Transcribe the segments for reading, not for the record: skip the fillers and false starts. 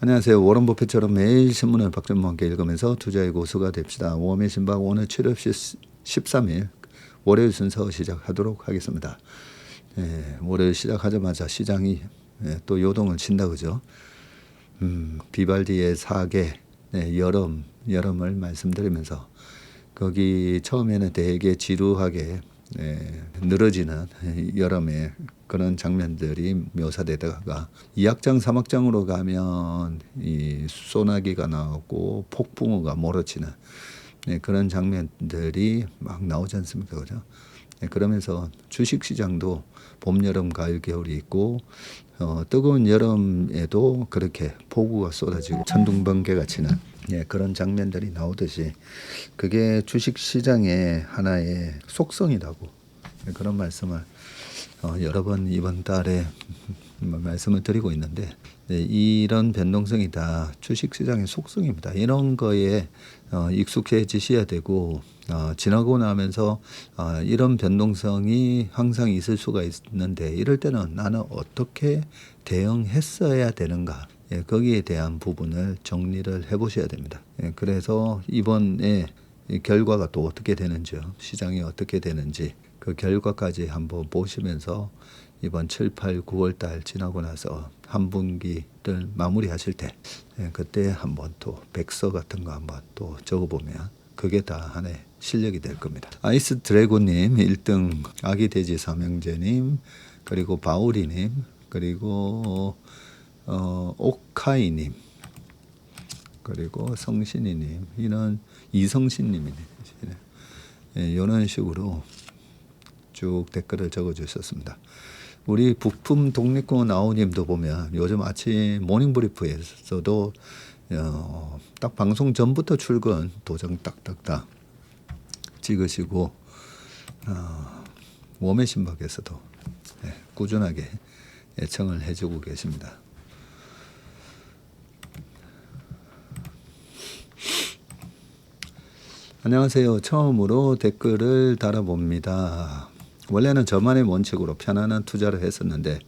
안녕하세요. 워런 버핏처럼 매일 신문을 박전무와 함께 읽으면서 투자의 고수가 됩시다. 모험의 신박 오늘 7월 13일 월요일 순서 시작하도록 하겠습니다. 월요일 시작하자마자 시장이 또 요동을 친다 그죠? 비발디의 사계 여름을 말씀드리면서 거기 처음에는 되게 지루하게 늘어지는 여름의 그런 장면들이 묘사되다가 2악장 3악장으로 가면 이 소나기가 나오고 폭풍우가 몰아치는 그런 장면들이 막 나오지 않습니까? 그죠? 그러면서 주식시장도 봄, 여름, 가을, 겨울이 있고 뜨거운 여름에도 그렇게 폭우가 쏟아지고 천둥번개가 치는 그런 장면들이 나오듯이 그게 주식시장의 하나의 속성이라고 그런 말씀을 여러 번 이번 달에 말씀을 드리고 있는데 이런 변동성이 다 주식시장의 속성입니다. 이런 거에 익숙해지셔야 되고 지나고 나면서 이런 변동성이 항상 있을 수가 있는데 이럴 때는 나는 어떻게 대응했어야 되는가 거기에 대한 부분을 정리를 해보셔야 됩니다. 그래서 이번에 결과가 또 어떻게 되는지요, 시장이 어떻게 되는지 그 결과까지 한번 보시면서 이번 7, 8, 9월 달 지나고 나서 한 분기를 마무리하실 때 그때 한번 또 백서 같은 거 한번 또 적어보면 그게 다 하나의 실력이 될 겁니다. 아이스 드래곤님 1등, 아기 돼지 삼형제님, 그리고 바우리님, 그리고 오카이님, 그리고 성신이님, 이는 이성신님이네. 이런 식으로 쭉 댓글을 적어주셨습니다. 우리 부품 독립군 아우님도 보면 요즘 아침 모닝브리프에서도 딱 방송 전부터 출근 도장 딱딱딱 찍으시고 웜의 신박에서도 꾸준하게 애청을 해주고 계십니다. 안녕하세요. 처음으로 댓글을 달아봅니다. 원래는 저만의 원칙으로 편안한 투자를 했었는데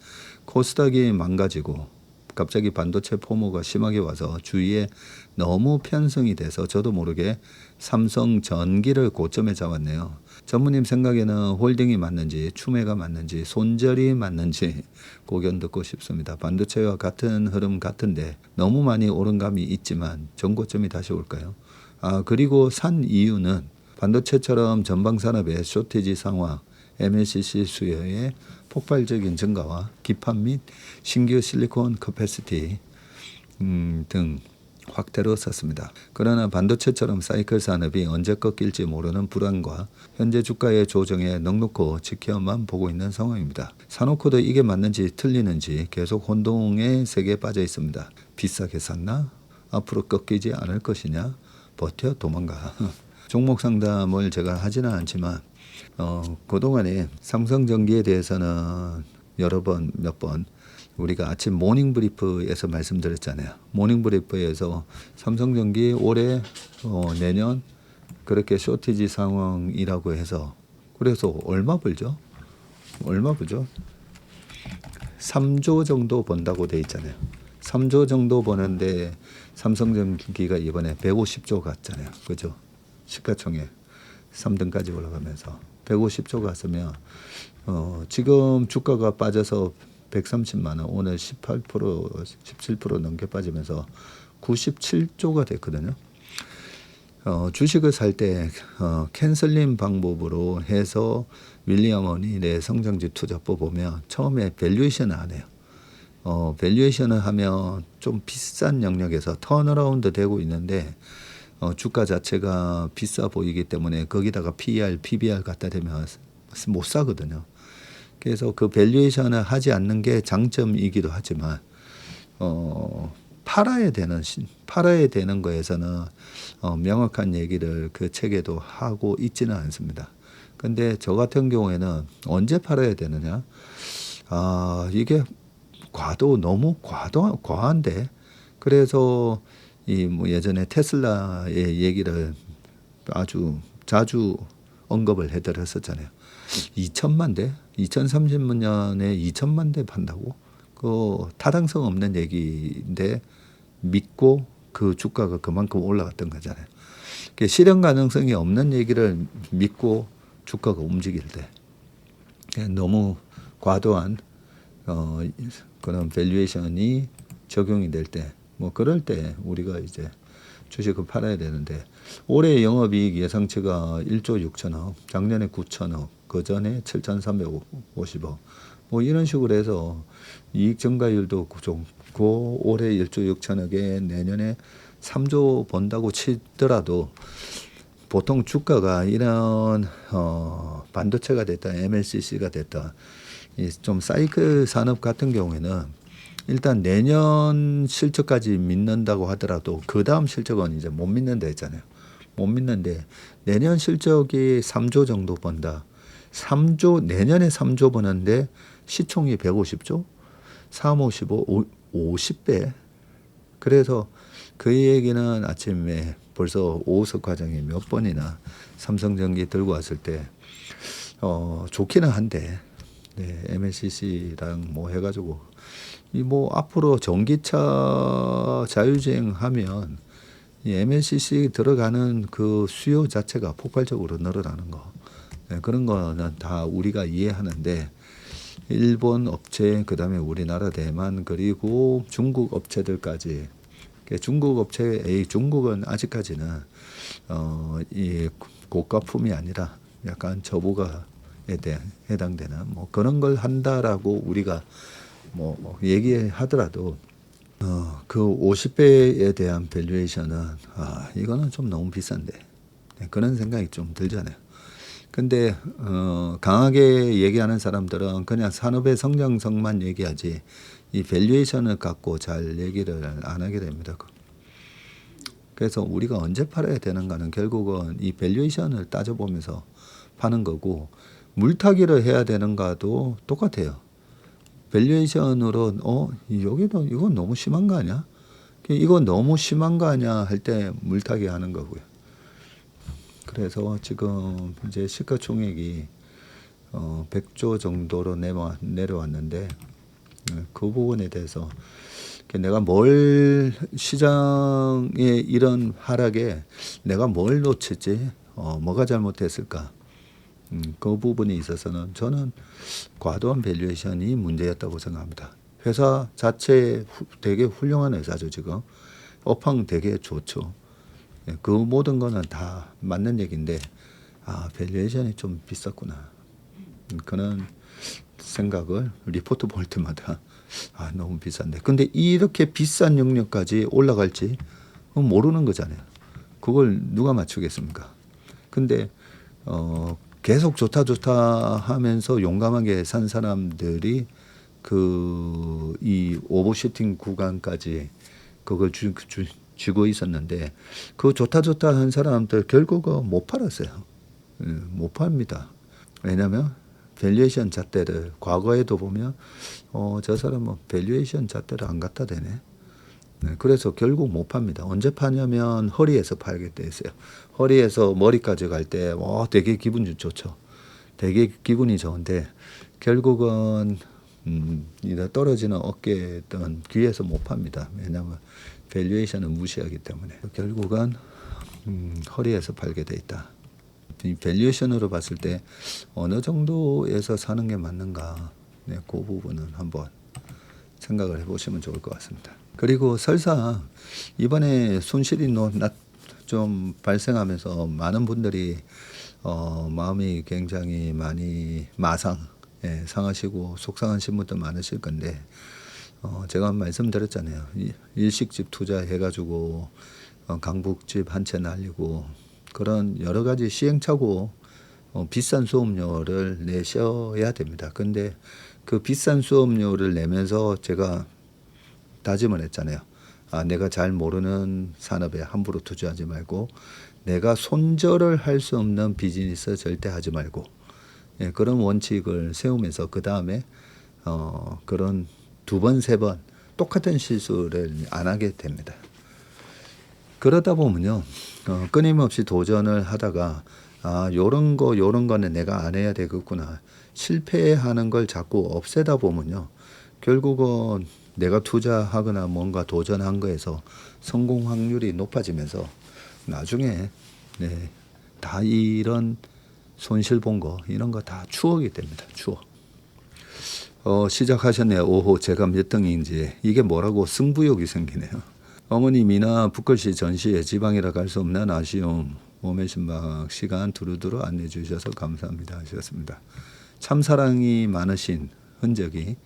코스닥이 망가지고 갑자기 반도체 포모가 심하게 와서 주위에 너무 편승이 돼서 저도 모르게 삼성전기를 고점에 잡았네요. 전무님 생각에는 홀딩이 맞는지 추매가 맞는지 손절이 맞는지 고견 듣고 싶습니다. 반도체와 같은 흐름 같은데 너무 많이 오른 감이 있지만 전고점이 다시 올까요? 그리고 산 이유는 반도체처럼 전방산업의 쇼티지 상황, MLCC 수요의 폭발적인 증가와 기판 및 신규 실리콘 커패시티 등 확대로 샀습니다. 그러나 반도체처럼 사이클 산업이 언제 꺾일지 모르는 불안과 현재 주가의 조정에 넉넉히 지켜만 보고 있는 상황입니다. 사놓고도 이게 맞는지 틀리는지 계속 혼동의 세계에 빠져 있습니다. 비싸게 샀나? 앞으로 꺾이지 않을 것이냐? 버텨 도망가. 종목 상담을 제가 하지는 않지만 그동안에 삼성전기에 대해서는 몇 번 우리가 아침 모닝브리프에서 말씀드렸잖아요. 모닝브리프에서 삼성전기 올해 내년 그렇게 쇼티지 상황이라고 해서 그래서 얼마 벌죠? 3조 정도 번다고 돼 있잖아요. 3조 정도 버는데 삼성전기가 이번에 150조 갔잖아요. 그죠? 시가총액 3등까지 올라가면서 150조 갔으면 지금 주가가 빠져서 130만 원, 오늘 18%, 17% 넘게 빠지면서 97조가 됐거든요. 주식을 살 때 캔슬링 방법으로 해서 윌리엄 어닐의 성장지 투자법 보면 처음에 밸류에이션을 안 해요. 밸류에이션을 하면 좀 비싼 영역에서 턴어라운드 되고 있는데 주가 자체가 비싸 보이기 때문에 거기다가 PER, PBR 갖다 대면 못 사거든요. 그래서 그 밸류에이션을 하지 않는 게 장점이기도 하지만 팔아야 되는 거에서는 명확한 얘기를 그 책에도 하고 있지는 않습니다. 근데 저 같은 경우에는 언제 팔아야 되느냐? 이게 너무 과한데 그래서 뭐 예전에 테슬라의 얘기를 아주 자주 언급을 해드렸었잖아요. 2천만 대, 2030년에 2천만 대 판다고? 그 타당성 없는 얘기인데 믿고 그 주가가 그만큼 올라갔던 거잖아요. 실현 가능성이 없는 얘기를 믿고 주가가 움직일 때 너무 과도한 그런 밸류에이션이 적용이 될 때 뭐 그럴 때 우리가 이제 주식을 팔아야 되는데 올해 영업이익 예상치가 1조 6천억, 작년에 9천억, 그 전에 7,350억 뭐 이런 식으로 해서 이익 증가율도 좋고 올해 1조 6천억에 내년에 3조 번다고 치더라도 보통 주가가 이런 반도체가 됐다, MLCC가 됐다, 좀 사이클 산업 같은 경우에는 일단 내년 실적까지 믿는다고 하더라도 그 다음 실적은 이제 못 믿는다 했잖아요. 못 믿는데 내년 실적이 3조 정도 번다. 3조 내년에 3조 버는데 시총이 150조, 3, 55, 50배. 그래서 그 얘기는 아침에 벌써 오우석 과장이 몇 번이나 삼성전기 들고 왔을 때 좋기는 한데 네, MLCC랑 뭐 해가지고 이 뭐 앞으로 전기차 자율주행하면 이 MLCC 들어가는 그 수요 자체가 폭발적으로 늘어나는 거 네, 그런 거는 다 우리가 이해하는데 일본 업체 그다음에 우리나라 대만 그리고 중국 업체들까지 중국 업체 중국은 아직까지는 이 고가품이 아니라 약간 저부가에 대한 해당되는 뭐 그런 걸 한다라고 우리가 뭐 얘기하더라도 그 50배에 대한 밸류에이션은 이거는 좀 너무 비싼데 네, 그런 생각이 좀 들잖아요. 근데 강하게 얘기하는 사람들은 그냥 산업의 성장성만 얘기하지 이 밸류에이션을 갖고 잘 얘기를 안 하게 됩니다. 그래서 우리가 언제 팔아야 되는가는 결국은 이 밸류에이션을 따져보면서 파는 거고 물타기를 해야 되는가도 똑같아요. 밸류에이션으로 여기도 이건 너무 심한 거 아니야? 이건 너무 심한 거 아니야 할 때 물타기 하는 거고요. 그래서 지금 이제 시가총액이 100조 정도로 내려왔는데 그 부분에 대해서 내가 뭘 시장의 이런 하락에 내가 뭘 놓쳤지, 뭐가 잘못했을까? 그 부분에 있어서는 저는 과도한 밸류에이션이 문제였다고 생각합니다. 회사 자체 되게 훌륭한 회사죠 지금. 업황 되게 좋죠. 그 모든 거는 다 맞는 얘기인데 밸류에이션이 좀 비쌌구나. 그런 생각을 리포트 볼 때마다 너무 비싼데. 근데 이렇게 비싼 영역까지 올라갈지 모르는 거잖아요. 그걸 누가 맞추겠습니까? 근데 계속 좋다 하면서 용감하게 산 사람들이 이 오버슈팅 구간까지 그걸 쥐고 있었는데 그 좋다 한 사람들 결국은 못 팔았어요. 못 팝니다. 왜냐하면 밸류에이션 잣대를 과거에도 보면 저 사람은 밸류에이션 잣대를 안 갖다 대네. 네, 그래서 결국 못 팝니다. 언제 파냐면 허리에서 팔겠다 했어요. 허리에서 머리까지 갈 때 되게 기분이 좋죠. 되게 기분이 좋은데 결국은 떨어지는 어깨든 귀에서 못 팝니다. 왜냐하면 밸류에이션을 무시하기 때문에 결국은 허리에서 팔게 돼 있다. 이 밸류에이션으로 봤을 때 어느 정도에서 사는 게 맞는가, 네, 그 부분은 한번 생각을 해보시면 좋을 것 같습니다. 그리고 설사 이번에 손실이 좀 발생하면서 많은 분들이 마음이 굉장히 많이 상하시고 속상하신 분도 많으실 건데 제가 말씀드렸잖아요. 일식집 투자해가지고 강북집 한 채 날리고 그런 여러 가지 시행착오 비싼 수업료를 내셔야 됩니다. 근데 그 비싼 수업료를 내면서 제가 다짐을 했잖아요. 내가 잘 모르는 산업에 함부로 투자하지 말고 내가 손절을 할 수 없는 비즈니스 절대 하지 말고 그런 원칙을 세우면서 그 다음에 그런 2번, 3번 똑같은 실수를 안 하게 됩니다. 그러다 보면요, 끊임없이 도전을 하다가 요런 거는 내가 안 해야 되겠구나. 실패하는 걸 자꾸 없애다 보면요, 결국은 내가 투자하거나 뭔가 도전한 거에서 성공 확률이 높아지면서 나중에 네, 다 이런 손실 본 거 이런 거 다 추억이 됩니다. 추억. 시작하셨네요. 오호 제가 몇 등인지. 이게 뭐라고 승부욕이 생기네요. 어머니 미나 북글씨 전시회 지방이라 갈 수 없는 아쉬움. 몸의 신박 시간 두루두루 안내해 주셔서 감사합니다 하셨습니다. 참사랑이 많으신 흔적이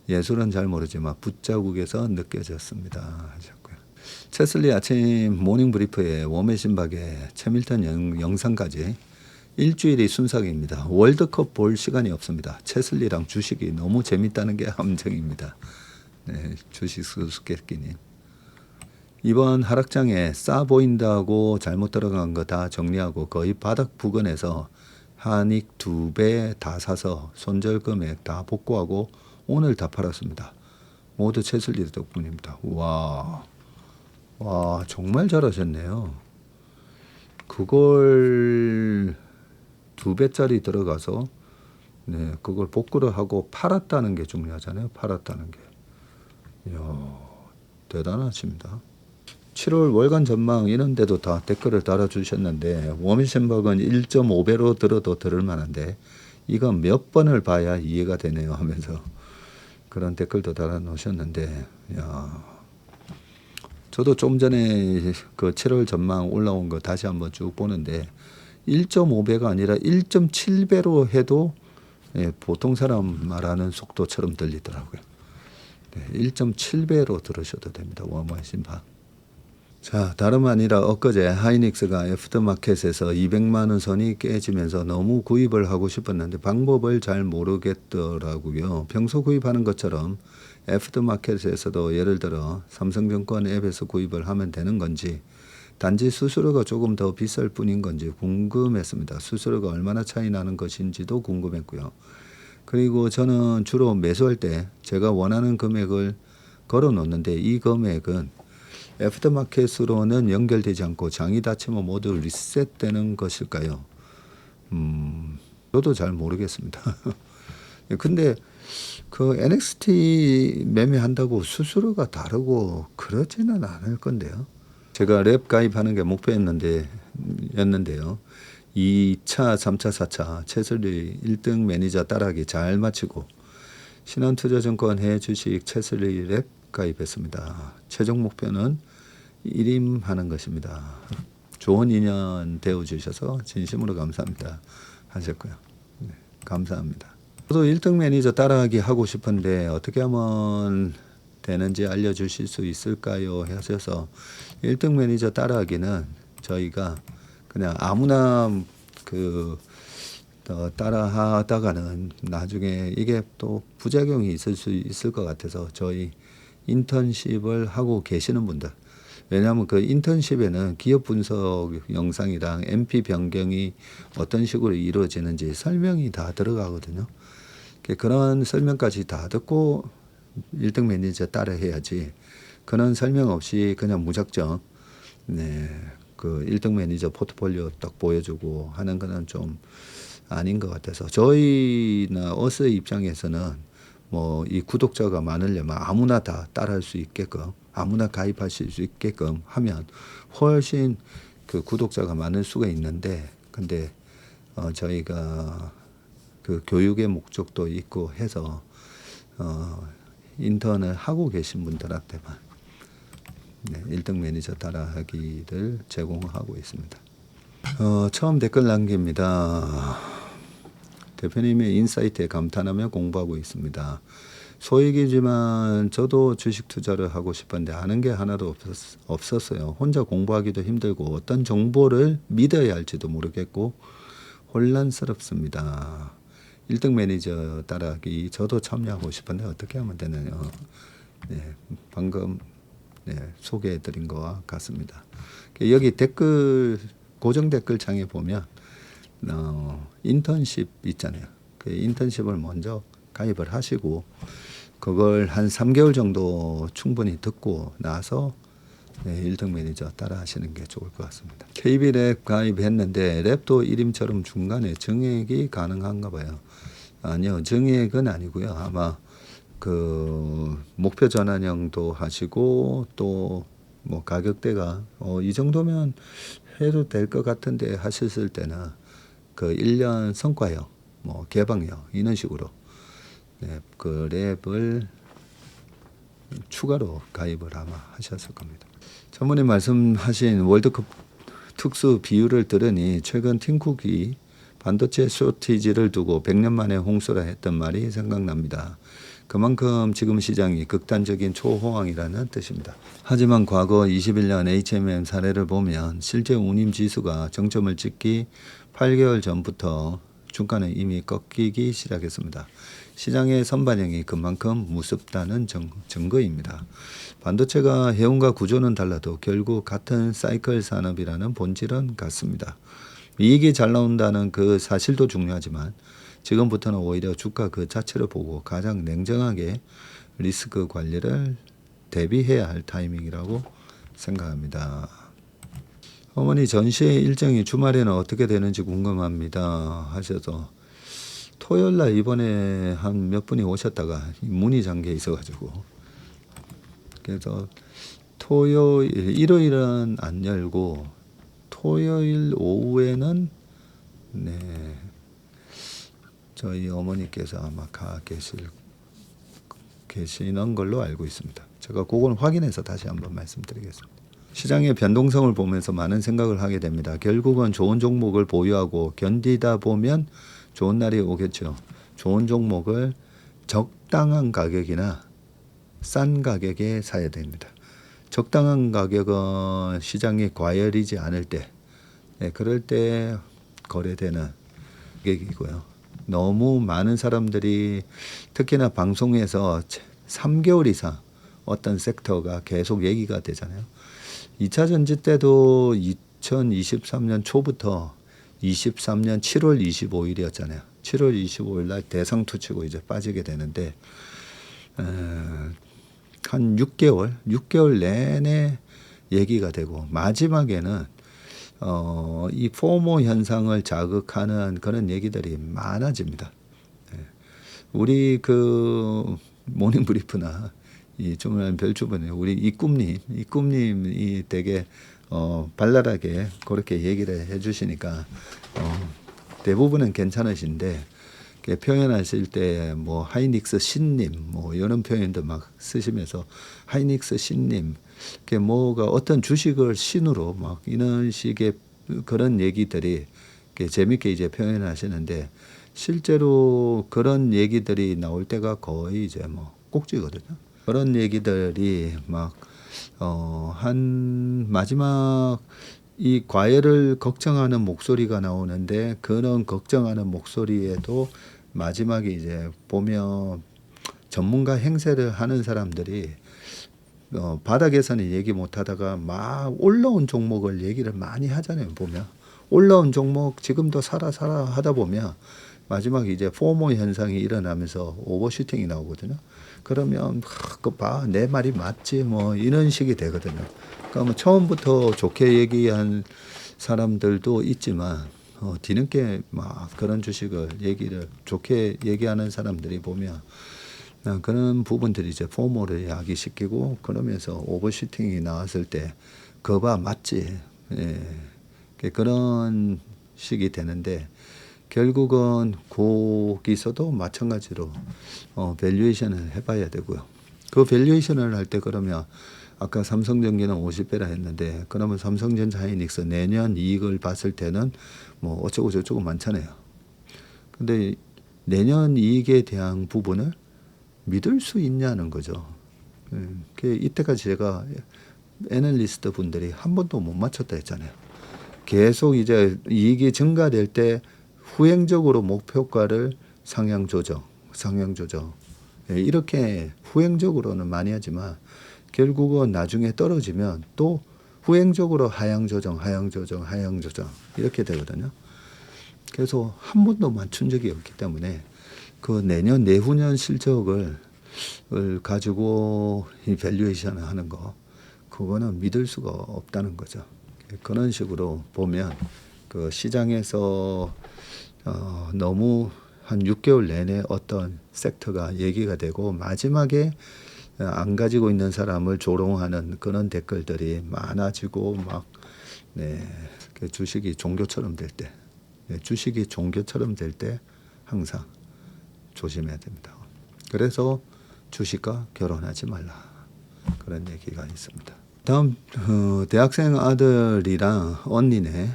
예술은 잘 모르지만 붓자국에서 느껴졌습니다 하셨고요. 체슬리 아침 모닝 브리프에 웜의 신박에 최밀턴 영상까지 일주일이 순삭입니다. 월드컵 볼 시간이 없습니다. 체슬리랑 주식이 너무 재밌다는 게 함정입니다. 네, 주식 수수께끼님. 이번 하락장에 싸 보인다고 잘못 들어간 거 다 정리하고 거의 바닥 부근에서 한익 2배 다 사서 손절 금액 다 복구하고 오늘 다 팔았습니다. 모두 체슬리 덕분입니다. 와 정말 잘하셨네요. 그걸 2배짜리 들어가서 네, 그걸 복구를 하고 팔았다는 게 중요하잖아요. 팔았다는 게. 이야, 대단하십니다. 7월 월간 전망 이런 데도 다 댓글을 달아주셨는데 워미센버그는 1.5배로 들어도 들을 만한데 이건 몇 번을 봐야 이해가 되네요 하면서 그런 댓글도 달아놓으셨는데 야, 저도 좀 전에 그 7월 전망 올라온 거 다시 한번 쭉 보는데 1.5배가 아니라 1.7배로 해도 예, 보통 사람 말하는 속도처럼 들리더라고요. 네, 1.7배로 들으셔도 됩니다. 워머신박. 자, 다름 아니라 엊그제 하이닉스가 애프터마켓에서 200만 원 선이 깨지면서 너무 구입을 하고 싶었는데 방법을 잘 모르겠더라고요. 평소 구입하는 것처럼 애프터마켓에서도 예를 들어 삼성증권 앱에서 구입을 하면 되는 건지 단지 수수료가 조금 더 비쌀 뿐인 건지 궁금했습니다. 수수료가 얼마나 차이 나는 것인지도 궁금했고요. 그리고 저는 주로 매수할 때 제가 원하는 금액을 걸어 놓는데 이 금액은 애프터마켓으로는 연결되지 않고 장이 닫히면 모두 리셋되는 것일까요? 저도 잘 모르겠습니다. 근데 그 NXT 매매한다고 수수료가 다르고 그러지는 않을 건데요. 제가 랩 가입하는 게 목표였는데요. 2차, 3차, 4차 체슬리 1등 매니저 따라하기 잘 마치고 신한투자증권 해주식 체슬리 랩 가입했습니다. 최종 목표는 1임 하는 것입니다. 좋은 인연 되어주셔서 진심으로 감사합니다 하셨고요. 네, 감사합니다. 저도 1등 매니저 따라하기 하고 싶은데 어떻게 하면 되는지 알려주실 수 있을까요? 하셔서 1등 매니저 따라하기는 저희가 그냥 아무나 따라하다가는 나중에 이게 또 부작용이 있을 수 있을 것 같아서 저희 인턴십을 하고 계시는 분들 왜냐하면 그 인턴십에는 기업 분석 영상이랑 MP 변경이 어떤 식으로 이루어지는지 설명이 다 들어가거든요. 그런 설명까지 다 듣고 1등 매니저 따라 해야지 그런 설명 없이 그냥 무작정 네, 그 1등 매니저 포트폴리오 딱 보여주고 하는 거는 좀 아닌 것 같아서 저희나 어스의 입장에서는 뭐 이 구독자가 많으려면 아무나 다 따라할 수 있게끔 아무나 가입하실 수 있게끔 하면 훨씬 그 구독자가 많을 수가 있는데 근데 저희가 그 교육의 목적도 있고 해서 인턴을 하고 계신 분들한테만 네, 1등 매니저 따라하기를 제공하고 있습니다. 처음 댓글 남깁니다. 대표님의 인사이트에 감탄하며 공부하고 있습니다. 소액이지만 저도 주식 투자를 하고 싶었는데 아는 게 하나도 없었어요. 혼자 공부하기도 힘들고 어떤 정보를 믿어야 할지도 모르겠고 혼란스럽습니다. 1등 매니저 따라하기 저도 참여하고 싶은데 어떻게 하면 되나요? 네, 방금 네, 소개해드린 거와 같습니다. 여기 댓글 고정 댓글 창에 보면 인턴십 있잖아요. 그 인턴십을 먼저 가입을 하시고 그걸 한 3개월 정도 충분히 듣고 나서 네, 1등 매니저 따라 하시는 게 좋을 것 같습니다. KB랩 가입했는데 랩도 1임처럼 중간에 증액이 가능한가 봐요. 아니요. 증액은 아니고요. 아마 그 목표 전환형도 하시고 또 뭐 가격대가 이 정도면 해도 될 것 같은데 하셨을 때는 그 1년 성과형, 뭐 개방형 이런 식으로 네, 그 랩을 추가로 가입을 아마 하셨을 겁니다. 전문의 말씀하신 월드컵 특수 비율을 들으니 최근 팀쿡이 반도체 쇼티지를 두고 100년 만에 홍수라 했던 말이 생각납니다. 그만큼 지금 시장이 극단적인 초호황이라는 뜻입니다. 하지만 과거 21년 HMM 사례를 보면 실제 운임 지수가 정점을 찍기 8개월 전부터 주가는 이미 꺾이기 시작했습니다. 시장의 선반영이 그만큼 무섭다는 증거입니다. 반도체가 해운과 구조는 달라도 결국 같은 사이클 산업이라는 본질은 같습니다. 이익이 잘 나온다는 그 사실도 중요하지만 지금부터는 오히려 주가 그 자체를 보고 가장 냉정하게 리스크 관리를 대비해야 할 타이밍이라고 생각합니다. 어머니 전시회 일정이 주말에는 어떻게 되는지 궁금합니다 하셔서 토요일날 이번에 한 몇 분이 오셨다가 문이 잠겨 있어가지고 그래서 일요일은 안 열고 토요일 오후에는 네 저희 어머니께서 아마 가 계시는 걸로 알고 있습니다. 제가 그건 확인해서 다시 한번 말씀드리겠습니다. 시장의 변동성을 보면서 많은 생각을 하게 됩니다. 결국은 좋은 종목을 보유하고 견디다 보면 좋은 날이 오겠죠. 좋은 종목을 적당한 가격이나 싼 가격에 사야 됩니다. 적당한 가격은 시장이 과열이지 않을 때, 네, 그럴 때 거래되는 가격이고요. 너무 많은 사람들이 특히나 방송에서 3개월 이상 어떤 섹터가 계속 얘기가 되잖아요. 2차 전지 때도 2023년 초부터 23년 7월 25일이었잖아요. 7월 25일 날 대상투 치고 이제 빠지게 되는데 한 6개월 내내 얘기가 되고 마지막에는 이 포모 현상을 자극하는 그런 얘기들이 많아집니다. 네. 우리 그 모닝 브리프나 이 주말 별주변에 우리 이꿈님이 되게 발랄하게 그렇게 얘기를 해주시니까 대부분은 괜찮으신데 표현하실 때 뭐 하이닉스 신님 뭐 이런 표현도 막 쓰시면서 하이닉스 신님 뭐가 어떤 주식을 신으로 막 이런 식의 그런 얘기들이 재밌게 이제 표현하시는데 실제로 그런 얘기들이 나올 때가 거의 이제 뭐 꼭지거든요. 그런 얘기들이 막 한 마지막 이 과열을 걱정하는 목소리가 나오는데 그런 걱정하는 목소리에도 마지막에 이제 보면 전문가 행세를 하는 사람들이 바닥에서는 얘기 못하다가 막 올라온 종목을 얘기를 많이 하잖아요. 보면 올라온 종목 지금도 사라 하다 보면 마지막에 이제 포모 현상이 일어나면서 오버슈팅이 나오거든요. 그러면 그 봐, 내 말이 맞지 뭐 이런 식이 되거든요. 그러니까 처음부터 좋게 얘기한 사람들도 있지만 뒤늦게 막 그런 주식을 얘기를 좋게 얘기하는 사람들이 보면 그런 부분들이 이제 포모를 야기시키고 그러면서 오버슈팅이 나왔을 때 그봐 맞지 그런 식이 되는데 결국은 거기서도 마찬가지로 밸류에이션을 해봐야 되고요. 그 밸류에이션을 할 때 그러면 아까 삼성전기는 50배라 했는데 그러면 삼성전자 하이닉스 내년 이익을 봤을 때는 뭐 어쩌고 저쩌고 많잖아요. 근데 내년 이익에 대한 부분을 믿을 수 있냐는 거죠. 이때까지 제가 애널리스트 분들이 한 번도 못 맞췄다 했잖아요. 계속 이제 이익이 증가될 때 후행적으로 목표가를 상향 조정 이렇게 후행적으로는 많이 하지만 결국은 나중에 떨어지면 또 후행적으로 하향 조정 이렇게 되거든요. 그래서 한 번도 맞춘 적이 없기 때문에 그 내년 내후년 실적을 가지고 이 밸류에이션을 하는 거 그거는 믿을 수가 없다는 거죠. 그런 식으로 보면 그 시장에서 너무 한 6개월 내내 어떤 섹터가 얘기가 되고 마지막에 안 가지고 있는 사람을 조롱하는 그런 댓글들이 많아지고 막 그 주식이 종교처럼 될 때, 주식이 종교처럼 될 때 항상 조심해야 됩니다. 그래서 주식과 결혼하지 말라 그런 얘기가 있습니다. 다음 대학생 아들이랑 언니네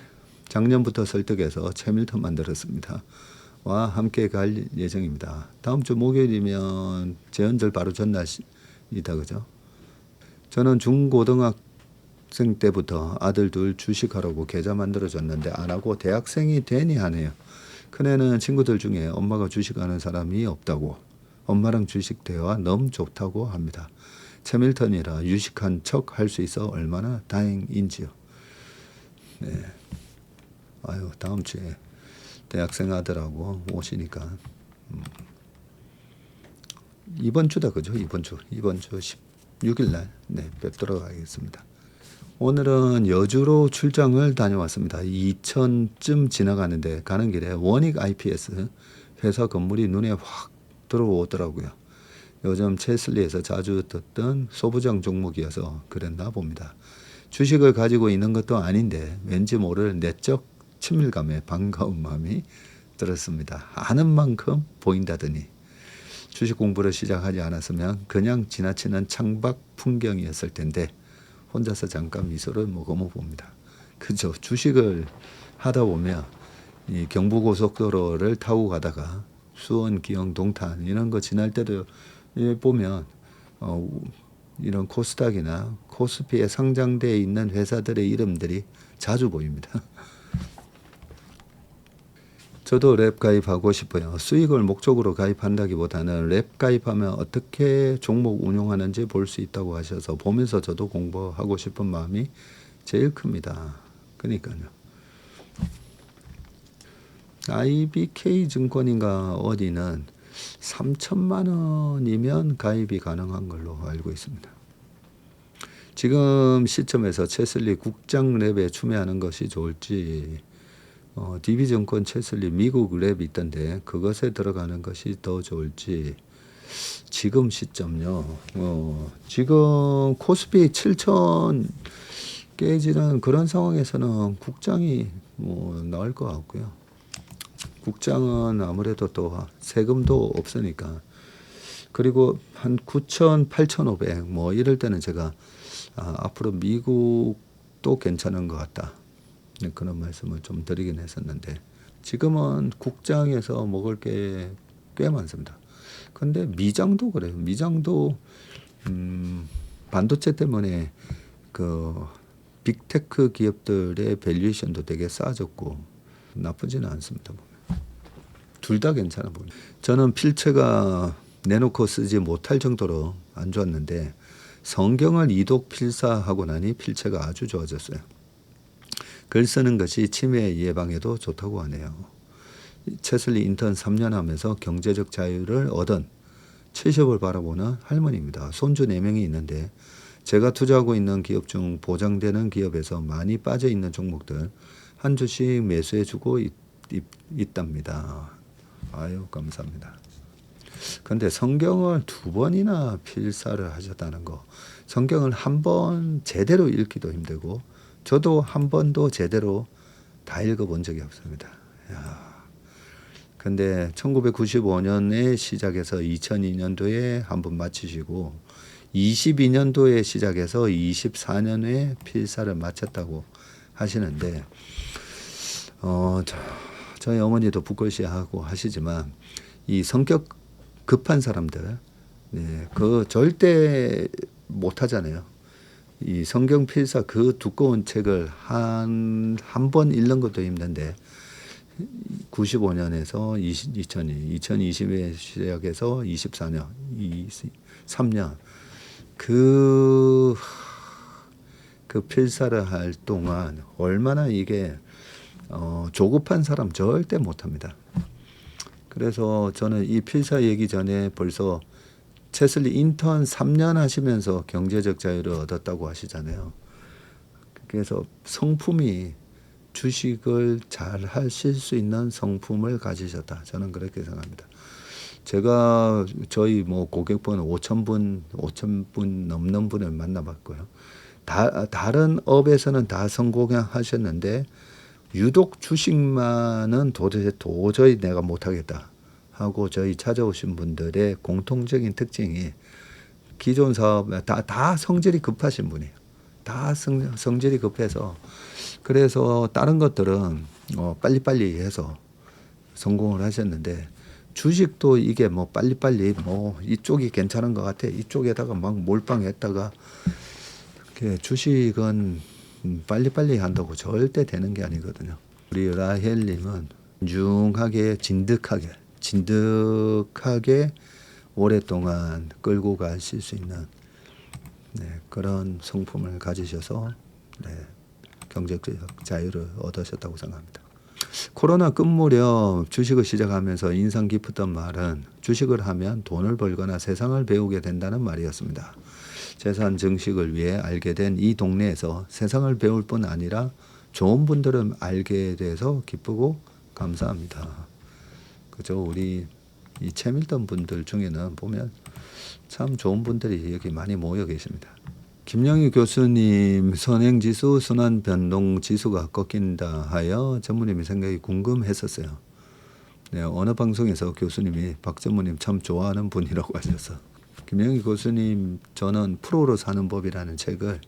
작년부터 설득해서 채밀턴 만들었습니다. 와 함께 갈 예정입니다. 다음 주 목요일이면 제헌절 바로 전날이다 그죠? 저는 중고등학생 때부터 아들 둘 주식하라고 계좌 만들어줬는데 안 하고 대학생이 되니 하네요. 큰애는 친구들 중에 엄마가 주식하는 사람이 없다고 엄마랑 주식 대화 너무 좋다고 합니다. 채밀턴이라 유식한 척 할 수 있어 얼마나 다행인지요. 네. 아유 다음 주에 대학생 아들하고 오시니까 이번 주다 그죠? 이번 주 16일 날 뵙도록 하겠습니다. 오늘은 여주로 출장을 다녀왔습니다. 2000쯤 지나가는데 가는 길에 원익 IPS 회사 건물이 눈에 확 들어오더라고요. 요즘 체슬리에서 자주 듣던 소부장 종목이어서 그랬나 봅니다. 주식을 가지고 있는 것도 아닌데 왠지 모를 내적 친밀감에 반가운 마음이 들었습니다. 아는 만큼 보인다더니 주식 공부를 시작하지 않았으면 그냥 지나치는 창밖 풍경이었을 텐데 혼자서 잠깐 미소를 머금어 봅니다. 그죠? 주식을 하다 보면 이 경부고속도로를 타고 가다가 수원, 기영, 동탄 이런 거 지날 때도 보면 이런 코스닥이나 코스피에 상장되어 있는 회사들의 이름들이 자주 보입니다. 저도 랩 가입하고 싶어요. 수익을 목적으로 가입한다기보다는 랩 가입하면 어떻게 종목 운용하는지 볼 수 있다고 하셔서 보면서 저도 공부하고 싶은 마음이 제일 큽니다. 그러니까요. IBK 증권인가 어디는 3천만 원이면 가입이 가능한 걸로 알고 있습니다. 지금 시점에서 채슬리 국장 랩에 추매하는 것이 좋을지 DB증권 채슬리 미국 랩이 있던데 그것에 들어가는 것이 더 좋을지 지금 시점요. 지금 코스피 7천 깨지는 그런 상황에서는 국장이 나을 것 같고요. 국장은 아무래도 또 세금도 없으니까 그리고 한 9천, 8,500 이럴 때는 제가 앞으로 미국도 괜찮은 것 같다. 그런 말씀을 좀 드리긴 했었는데 지금은 국장에서 먹을 게 꽤 많습니다. 근데 미장도 그래요. 미장도 반도체 때문에 그 빅테크 기업들의 밸류에이션도 되게 싸졌고 나쁘지는 않습니다. 둘 다 괜찮아 보입니다. 저는 필체가 내놓고 쓰지 못할 정도로 안 좋았는데 성경을 이독 필사하고 나니 필체가 아주 좋아졌어요. 글 쓰는 것이 치매 예방에도 좋다고 하네요. 채슬리 인턴 3년 하면서 경제적 자유를 얻은 70을 바라보는 할머니입니다. 손주 4명이 있는데 제가 투자하고 있는 기업 중 보장되는 기업에서 많이 빠져 있는 종목들 한 주씩 매수해 주고 있답니다. 아유 감사합니다. 근데 성경을 2번이나 필사를 하셨다는 거 성경을 한 번 제대로 읽기도 힘들고 저도 한 번도 제대로 다 읽어본 적이 없습니다. 근데 1995년에 시작해서 2002년도에 한 번 마치시고 22년도에 시작해서 24년에 필사를 마쳤다고 하시는데 저희 어머니도 붓글씨하고 하시지만 이 성격 급한 사람들 그 절대 못하잖아요. 이 성경 필사 그 두꺼운 책을 한 번 읽는 것도 힘든데 95년에서 2020에 시작해서 24년, 3년 그 필사를 할 동안 얼마나 이게 조급한 사람 절대 못합니다. 그래서 저는 이 필사 얘기 전에 벌써 채슬리 인턴 3년 하시면서 경제적 자유를 얻었다고 하시잖아요. 그래서 성품이 주식을 잘 하실 수 있는 성품을 가지셨다. 저는 그렇게 생각합니다. 제가 저희 뭐 고객분 5,000분 넘는 분을 만나봤고요. 다른 업에서는 다 성공하셨는데 유독 주식만은 도저히 내가 못하겠다 하고 저희 찾아오신 분들의 공통적인 특징이 기존 사업 다 성질이 급하신 분이에요. 다 성질이 급해서 그래서 다른 것들은 빨리빨리 해서 성공을 하셨는데 주식도 이게 뭐 빨리빨리 뭐 이쪽이 괜찮은 것 같아 이쪽에다가 막 몰빵했다가 주식은 빨리빨리 한다고 절대 되는 게 아니거든요. 우리 라헬님은 진중하게 진득하게 오랫동안 끌고 가실 수 있는 그런 성품을 가지셔서 경제적 자유를 얻으셨다고 생각합니다. 코로나 끝 무렵 주식을 시작하면서 인상 깊었던 말은 주식을 하면 돈을 벌거나 세상을 배우게 된다는 말이었습니다. 재산 증식을 위해 알게 된 이 동네에서 세상을 배울 뿐 아니라 좋은 분들을 알게 돼서 기쁘고 감사합니다. 그죠? 우리 이 채밀턴 분들 중에는 보면 참 좋은 분들이 여기 많이 모여 계십니다. 김영희 교수님 선행지수 순환변동지수가 꺾인다 하여 전무님의 생각이 궁금했었어요. 어느 방송에서 교수님이 박 전무님 참 좋아하는 분이라고 하셔서 김영희 교수님 저는 프로로 사는 법이라는 책을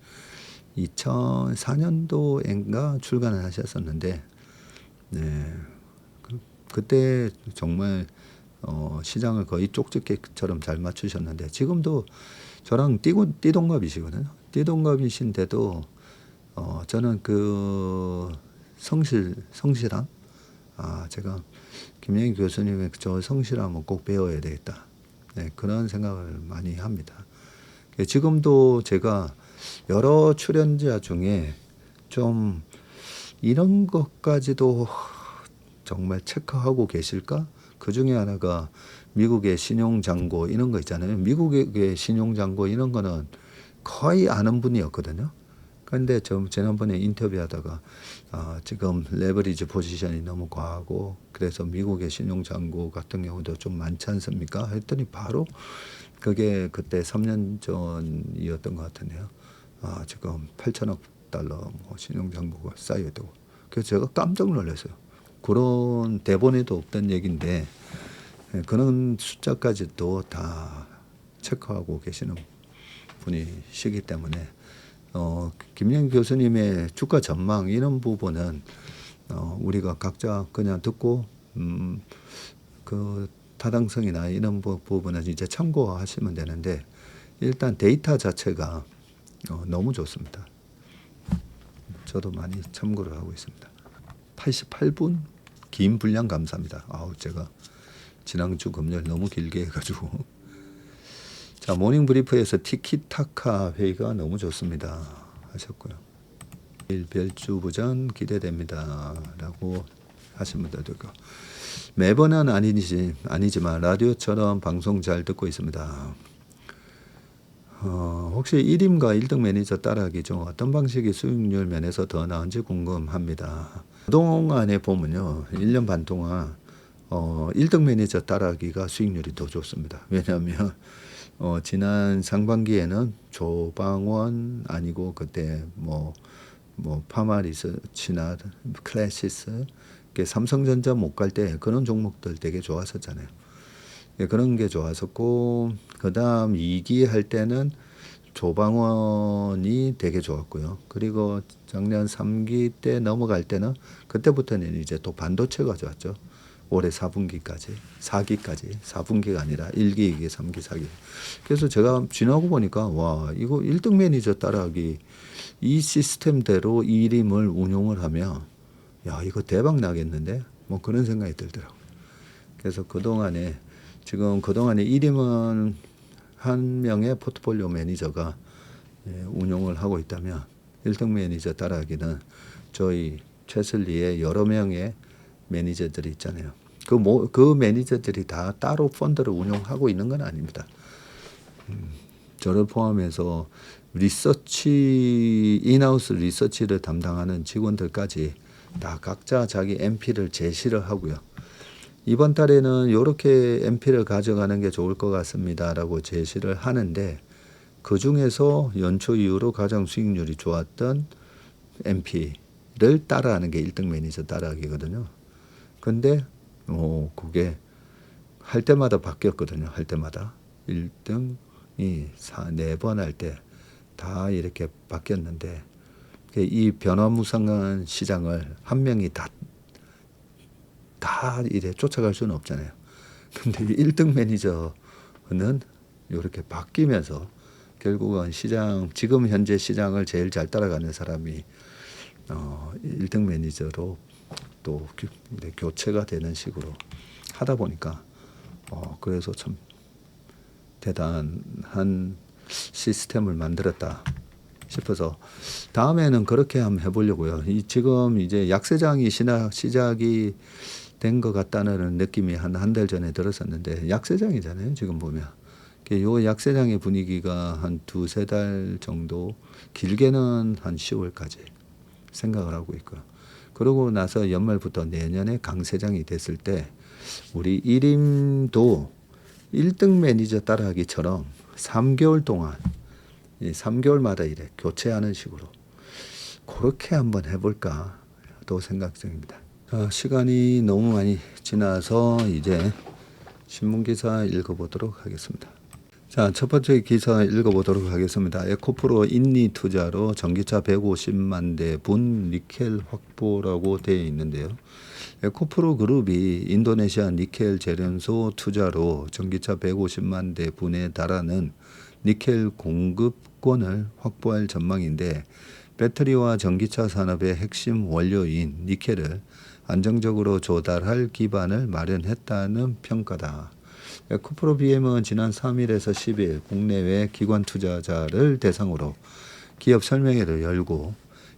2004년도인가 출간을 하셨었는데 그때 정말 시장을 거의 쪽집게처럼 잘 맞추셨는데 지금도 저랑 띠동갑이시거든요. 띠동갑이신데도 저는 그 성실함 제가 김영희 교수님의 저 성실함을 꼭 배워야 되겠다. 그런 생각을 많이 합니다. 지금도 제가 여러 출연자 중에 좀 이런 것까지도 정말 체크하고 계실까? 그 중에 하나가 미국의 신용장고 이런 거 있잖아요. 미국의 신용장고 이런 거는 거의 아는 분이었거든요. 그런데 지난번에 인터뷰하다가 지금 레버리지 포지션이 너무 과하고 그래서 미국의 신용장고 같은 경우도 좀 많지 않습니까? 했더니 바로 그게 그때 3년 전이었던 것 같은데요. 지금 8천억 달러 뭐 신용장고가 쌓여있다고. 그래서 제가 깜짝 놀랐어요. 그런 대본에도 없던 얘기인데 그런 숫자까지도 다 체크하고 계시는 분이시기 때문에 김영희 교수님의 주가 전망 이런 부분은 우리가 각자 그냥 듣고 그 타당성이나 이런 부분은 이제 참고하시면 되는데 일단 데이터 자체가 너무 좋습니다. 저도 많이 참고를 하고 있습니다. 88분 긴 분량 감사합니다. 제가 지난주 금요일 너무 길게 해가지고 자 모닝 브리프에서 티키타카 회의가 너무 좋습니다 하셨고요. 별주부전 기대됩니다 라고 하신 분들도 있고 매번은 아니지만 라디오처럼 방송 잘 듣고 있습니다. 혹시 1임과 1등 매니저 따라하기 중 어떤 방식이 수익률 면에서 더 나은지 궁금합니다. 그동안에 보면요 1년 반 동안 1등 매니저 따라하기가 수익률이 더 좋습니다. 왜냐하면 지난 상반기에는 조방원 아니고 그때 뭐 파마리서치나 클래시스 삼성전자 못 갈 때 그런 종목들 되게 좋았었잖아요. 그런 게 좋았었고 그 다음 2기 할 때는 조방원이 되게 좋았고요. 그리고 작년 3기 때 넘어갈 때는 그때부터는 이제 또 반도체가 좋았죠. 올해 4분기까지 4기까지 4분기가 아니라 1기, 2기, 3기, 4기. 그래서 제가 지나고 보니까 와 이거 1등 매니저 따라하기 이 시스템대로 이림을 운용을 하면 야 이거 대박 나겠는데 뭐 그런 생각이 들더라고요. 그래서 그동안에 1임은 한 명의 포트폴리오 매니저가 운용을 하고 있다면 1등 매니저 따라하기는 저희 최슬리의 여러 명의 매니저들이 있잖아요. 그 매니저들이 다 따로 펀드를 운용하고 있는 건 아닙니다. 저를 포함해서 인하우스 리서치를 담당하는 직원들까지 다 각자 자기 MP를 제시를 하고요. 이번 달에는 이렇게 MP를 가져가는 게 좋을 것 같습니다라고 제시를 하는데 그 중에서 연초 이후로 가장 수익률이 좋았던 MP를 따라하는 게 1등 매니저 따라하기거든요. 근데 그게 할 때마다 바뀌었거든요. 할 때마다 1등이 4번 할 때 다 이렇게 바뀌었는데 이 변화무쌍한 시장을 한 명이 다 이래 쫓아갈 수는 없잖아요. 근데 1등 매니저는 이렇게 바뀌면서 결국은 지금 현재 시장을 제일 잘 따라가는 사람이 1등 매니저로 또 교체가 되는 식으로 하다 보니까 그래서 참 대단한 시스템을 만들었다 싶어서 다음에는 그렇게 한번 해보려고요. 지금 이제 약세장이 시작이 된 것 같다는 느낌이 한 달 전에 들었었는데 약세장이잖아요. 지금 보면 요 약세장의 분위기가 한 2-3달 정도 길게는 한 10월까지 생각을 하고 있고요. 그러고 나서 연말부터 내년에 강세장이 됐을 때 우리 일임도 1등 매니저 따라하기처럼 3개월 동안 3개월마다 이래 교체하는 식으로 그렇게 한번 해볼까 또 생각 중입니다. 시간이 너무 많이 지나서 이제 신문기사 읽어보도록 하겠습니다. 자, 첫 번째 기사 읽어보도록 하겠습니다. 에코프로 인리 투자로 전기차 150만 대 분 니켈 확보라고 되어 있는데요. 에코프로 그룹이 인도네시아 니켈 재련소 투자로 전기차 150만 대 분에 달하는 니켈 공급권을 확보할 전망인데 배터리와 전기차 산업의 핵심 원료인 니켈을 안정적으로 조달할 기반을 마련했다는 평가다. 에코프로 BM은 지난 3일에서 10일 국내외 기관 투자자를 대상으로 기업 설명회를 열고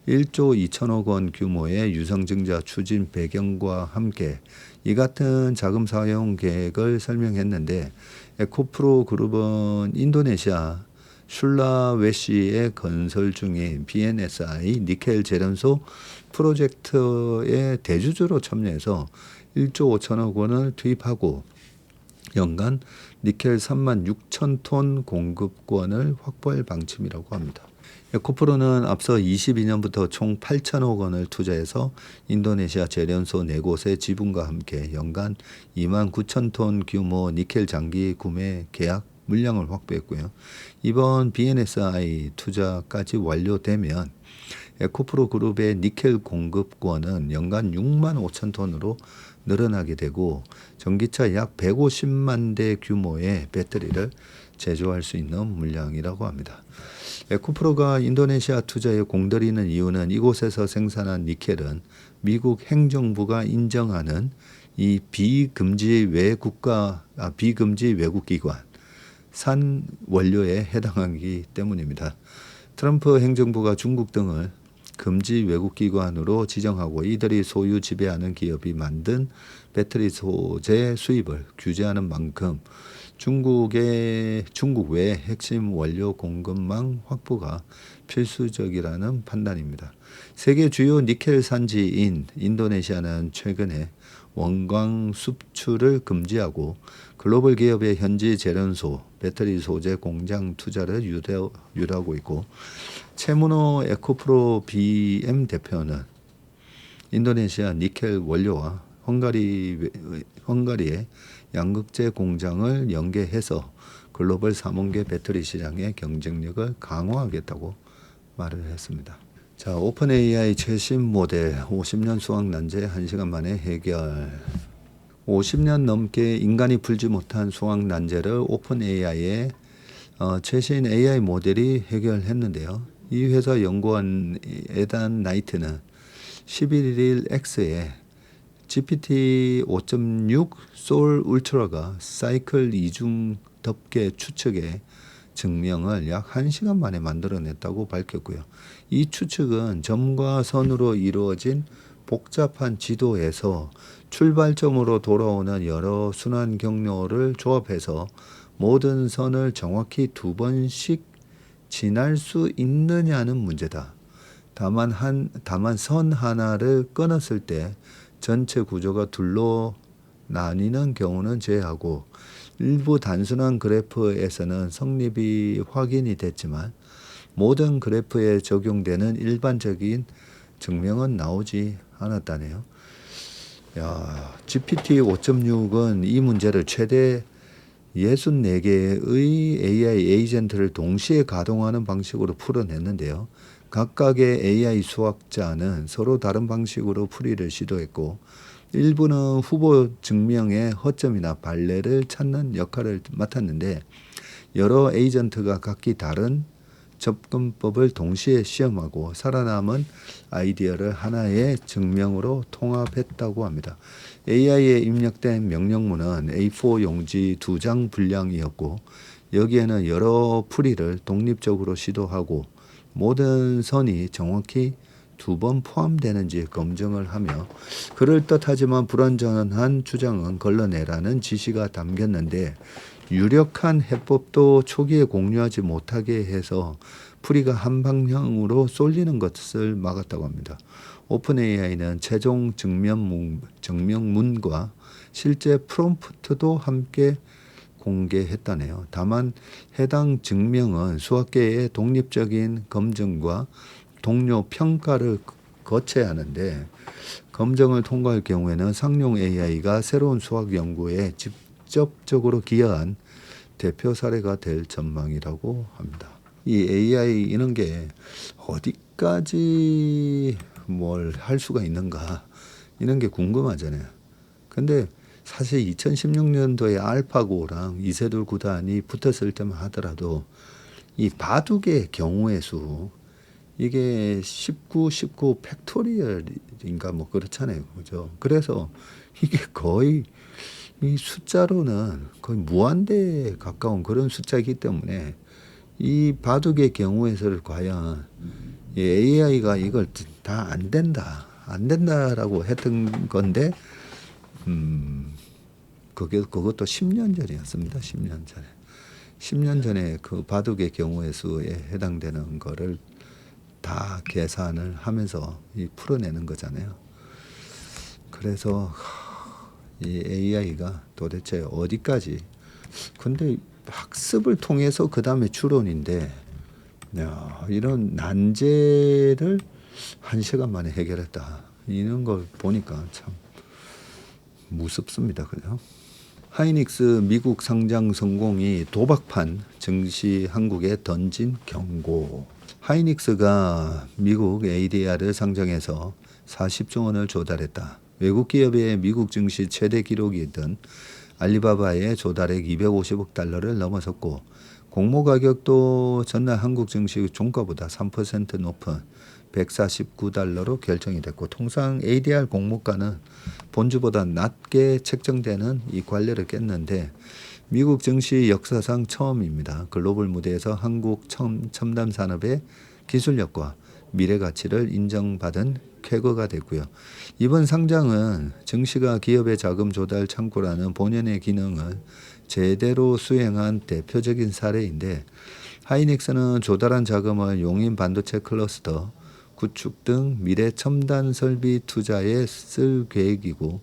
1조 2천억 원 규모의 유상증자 추진 배경과 함께 이 같은 자금 사용 계획을 설명했는데 에코프로 그룹은 인도네시아 술라웨시에 건설 중인 BNSI 니켈 재련소 프로젝트의 대주주로 참여해서 1조 5천억 원을 투입하고 연간 니켈 3만 6천 톤 공급권을 확보할 방침이라고 합니다. 에코프로는 앞서 22년부터 총 8천억 원을 투자해서 인도네시아 재련소 4곳의 지분과 함께 연간 2만 9천 톤 규모 니켈 장기 구매 계약 물량을 확보했고요. 이번 BNSI 투자까지 완료되면 에코프로 그룹의 니켈 공급권은 연간 6만 5천 톤으로 늘어나게 되고 전기차 약 150만 대 규모의 배터리를 제조할 수 있는 물량이라고 합니다. 에코프로가 인도네시아 투자에 공들이는 이유는 이곳에서 생산한 니켈은 미국 행정부가 인정하는 이 비금지 외국 기관 산 원료에 해당하기 때문입니다. 트럼프 행정부가 중국 등을 금지 외국 기관으로 지정하고 이들이 소유 지배하는 기업이 만든 배터리 소재 수입을 규제하는 만큼 중국 외 핵심 원료 공급망 확보가 필수적이라는 판단입니다. 세계 주요 니켈 산지인 인도네시아는 최근에 원광 수출을 금지하고 글로벌 기업의 현지 재련소, 배터리 소재 공장 투자를 유도하고 있고 채무노 에코프로 BM 대표는 인도네시아 니켈 원료와 헝가리의 양극재 공장을 연계해서 글로벌 3원계 배터리 시장의 경쟁력을 강화하겠다고 말을 했습니다. 자, 오픈 AI 최신 모델 50년 수학 난제 1시간 만에 해결. 50년 넘게 인간이 풀지 못한 수학 난제를 오픈 AI의 최신 AI 모델이 해결했는데요. 이 회사 연구원 에단 나이트는 11일 X에 GPT 5.6 솔 울트라가 사이클 이중 덮개 추측의 증명을 약 1시간 만에 만들어냈다고 밝혔고요. 이 추측은 점과 선으로 이루어진 복잡한 지도에서 출발점으로 돌아오는 여러 순환 경로를 조합해서 모든 선을 정확히 2번씩 지날 수 있느냐는 문제다. 다만 선 하나를 끊었을 때 전체 구조가 둘로 나뉘는 경우는 제외하고 일부 단순한 그래프에서는 성립이 확인이 됐지만 모든 그래프에 적용되는 일반적인 증명은 나오지 않았다네요. GPT 5.6은 이 문제를 최대 64개의 AI 에이전트를 동시에 가동하는 방식으로 풀어냈는데요. 각각의 AI 수학자는 서로 다른 방식으로 풀이를 시도했고 일부는 후보 증명의 허점이나 발레를 찾는 역할을 맡았는데 여러 에이전트가 각기 다른 접근법을 동시에 시험하고 살아남은 아이디어를 하나의 증명으로 통합했다고 합니다. AI에 입력된 명령문은 A4 용지 2장 분량이었고 여기에는 여러 풀이를 독립적으로 시도하고 모든 선이 정확히 2번 포함되는지 검증을 하며 그럴듯하지만 불완전한 주장은 걸러내라는 지시가 담겼는데 유력한 해법도 초기에 공유하지 못하게 해서 풀이가 한 방향으로 쏠리는 것을 막았다고 합니다. 오픈 AI는 최종 증명문과 실제 프롬프트도 함께 공개했다네요. 다만 해당 증명은 수학계의 독립적인 검증과 동료 평가를 거쳐야 하는데 검증을 통과할 경우에는 상용 AI가 새로운 수학 연구에 직접적으로 기여한 대표 사례가 될 전망이라고 합니다. 이 AI 이런 게 어디까지 뭘 할 수가 있는가 이런 게 궁금하잖아요. 근데 사실 2016년도에 알파고랑 이세돌 구단이 붙었을 때만 하더라도 이 바둑의 경우의 수 이게 19 팩토리얼인가 뭐 그렇잖아요. 그죠? 그래서 이게 거의 이 숫자로는 거의 무한대에 가까운 그런 숫자이기 때문에 이 바둑의 경우에서를 과연 AI가 이걸 다 안 된다라고 했던 건데 그것도 10년 전이었습니다. 10년 전에 그 바둑의 경우의 수에 해당되는 거를 다 계산을 하면서 풀어내는 거잖아요. 그래서 이 AI가 도대체 어디까지 근데 학습을 통해서 그 다음에 추론인데 이런 난제를 1시간 만에 해결했다 이런 걸 보니까 참 무섭습니다. 그죠? 하이닉스 미국 상장 성공이 도박판 증시 한국에 던진 경고. 하이닉스가 미국 ADR을 상장해서 40조 원을 조달했다. 외국 기업의 미국 증시 최대 기록이던 알리바바의 조달액 250억 달러를 넘어섰고 공모 가격도 전날 한국 증시 종가보다 3% 높은 149달러로 결정이 됐고 통상 ADR 공모가는 본주보다 낮게 책정되는 이 관례를 깼는데 미국 증시 역사상 처음입니다. 글로벌 무대에서 한국 첨단 산업의 기술력과 미래 가치를 인정받은 쾌거가 됐고요. 이번 상장은 증시가 기업의 자금 조달 창구라는 본연의 기능을 제대로 수행한 대표적인 사례인데 하이닉스는 조달한 자금을 용인 반도체 클러스터 구축 등 미래 첨단 설비 투자에 쓸 계획이고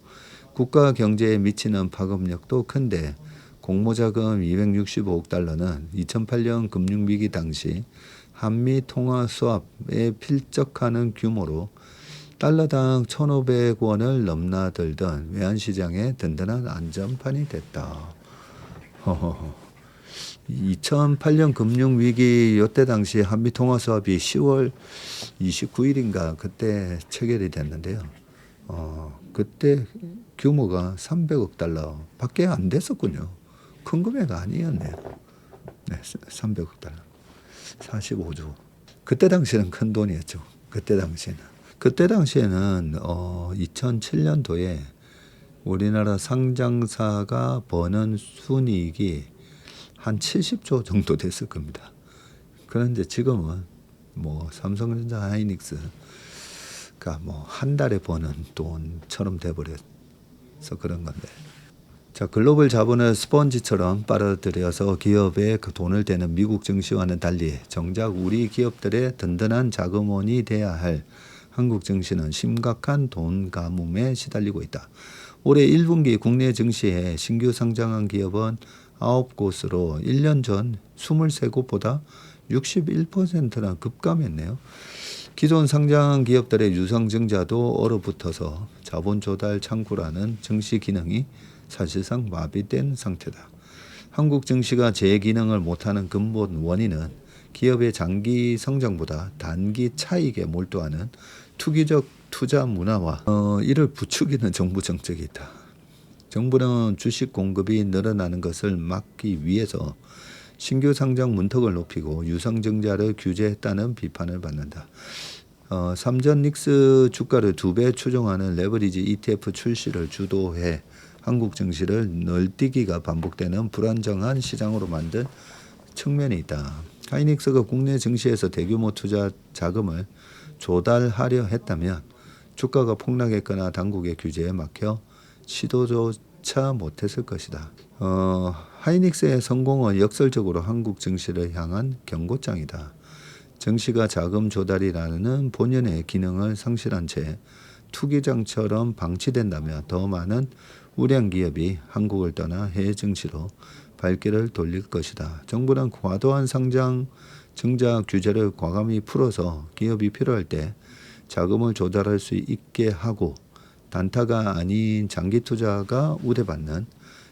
국가 경제에 미치는 파급력도 큰데 공모자금 265억 달러는 2008년 금융위기 당시 한미 통화 수합에 필적하는 규모로 달러당 1,500원을 넘나들던 외환시장의 든든한 안전판이 됐다. 2008년 금융위기 이때 당시 한미통화수합이 10월 29일인가 그때 체결이 됐는데요. 그때 규모가 300억 달러 밖에 안 됐었군요. 큰 금액 아니었네요. 네, 300억 달러. 45조. 그때 당시에는 큰 돈이었죠. 그때 당시에는 2007년도에 우리나라 상장사가 버는 순이익이 한 70조 정도 됐을 겁니다. 그런데 지금은 뭐 삼성전자 하이닉스가 뭐 한 달에 버는 돈처럼 돼버려서 그런 건데 자, 글로벌 자본을 스펀지처럼 빨아들여서 기업에 그 돈을 대는 미국 증시와는 달리 정작 우리 기업들의 든든한 자금원이 돼야 할 한국 증시는 심각한 돈 가뭄에 시달리고 있다. 올해 1분기 국내 증시에 신규 상장한 기업은 9곳으로 1년 전 23곳보다 61%나 급감했네요. 기존 상장한 기업들의 유상증자도 얼어붙어서 자본 조달 창구라는 증시 기능이 사실상 마비된 상태다. 한국 증시가 제 기능을 못하는 근본 원인은 기업의 장기 성장보다 단기 차익에 몰두하는 투기적 투자 문화와 이를 부추기는 정부 정책이 있다. 정부는 주식 공급이 늘어나는 것을 막기 위해서 신규 상장 문턱을 높이고 유상증자를 규제했다는 비판을 받는다. 삼전 닉스 주가를 2배 추종하는 레버리지 ETF 출시를 주도해 한국 증시를 널뛰기가 반복되는 불안정한 시장으로 만든 측면이 있다. 하이닉스가 국내 증시에서 대규모 투자 자금을 조달하려 했다면 주가가 폭락했거나 당국의 규제에 막혀 시도조차 못했을 것이다. 하이닉스의 성공은 역설적으로 한국 증시를 향한 경고장이다. 증시가 자금 조달이라는 본연의 기능을 상실한 채 투기장처럼 방치된다면 더 많은 우량 기업이 한국을 떠나 해외 증시로 발길을 돌릴 것이다. 정부는 과도한 상장 증자 규제를 과감히 풀어서 기업이 필요할 때 자금을 조달할 수 있게 하고 단타가 아닌 장기 투자가 우대받는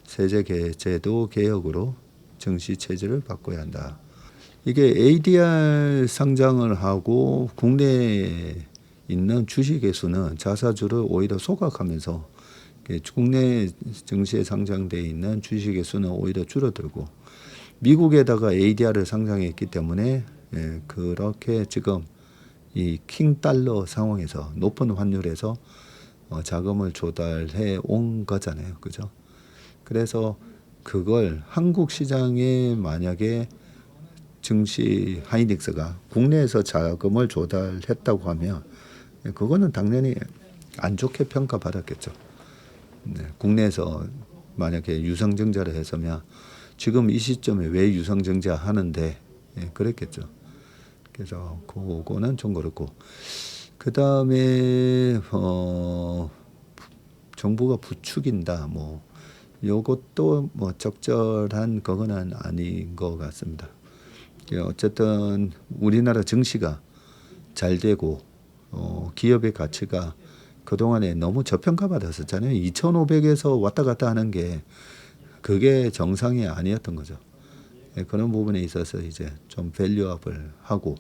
세제 제도 개혁으로 증시 체질을 바꿔야 한다. 이게 ADR 상장을 하고 국내에 있는 주식의 수는 자사주를 오히려 소각하면서 국내 증시에 상장되어 있는 주식의 수는 오히려 줄어들고 미국에다가 ADR을 상장했기 때문에 그렇게 지금 이 킹 달러 상황에서 높은 환율에서 자금을 조달해 온 거잖아요. 그죠? 그래서 그걸 한국 시장에 만약에 증시 하이닉스가 국내에서 자금을 조달했다고 하면 그거는 당연히 안 좋게 평가받았겠죠. 네, 국내에서 만약에 유상증자를 했으면 지금 이 시점에 왜 유상증자 하는데 그랬겠죠. 그래서 그거는 좀 그렇고 그 다음에 정부가 부추긴다 뭐 요것도 뭐 적절한 그거는 아닌 것 같습니다. 어쨌든 우리나라 증시가 잘 되고 기업의 가치가 그동안에 너무 저평가받았었잖아요. 2,500에서 왔다 갔다 하는 게 그게 정상이 아니었던 거죠. 그런 부분에 있어서 이제 좀 밸류업을 하고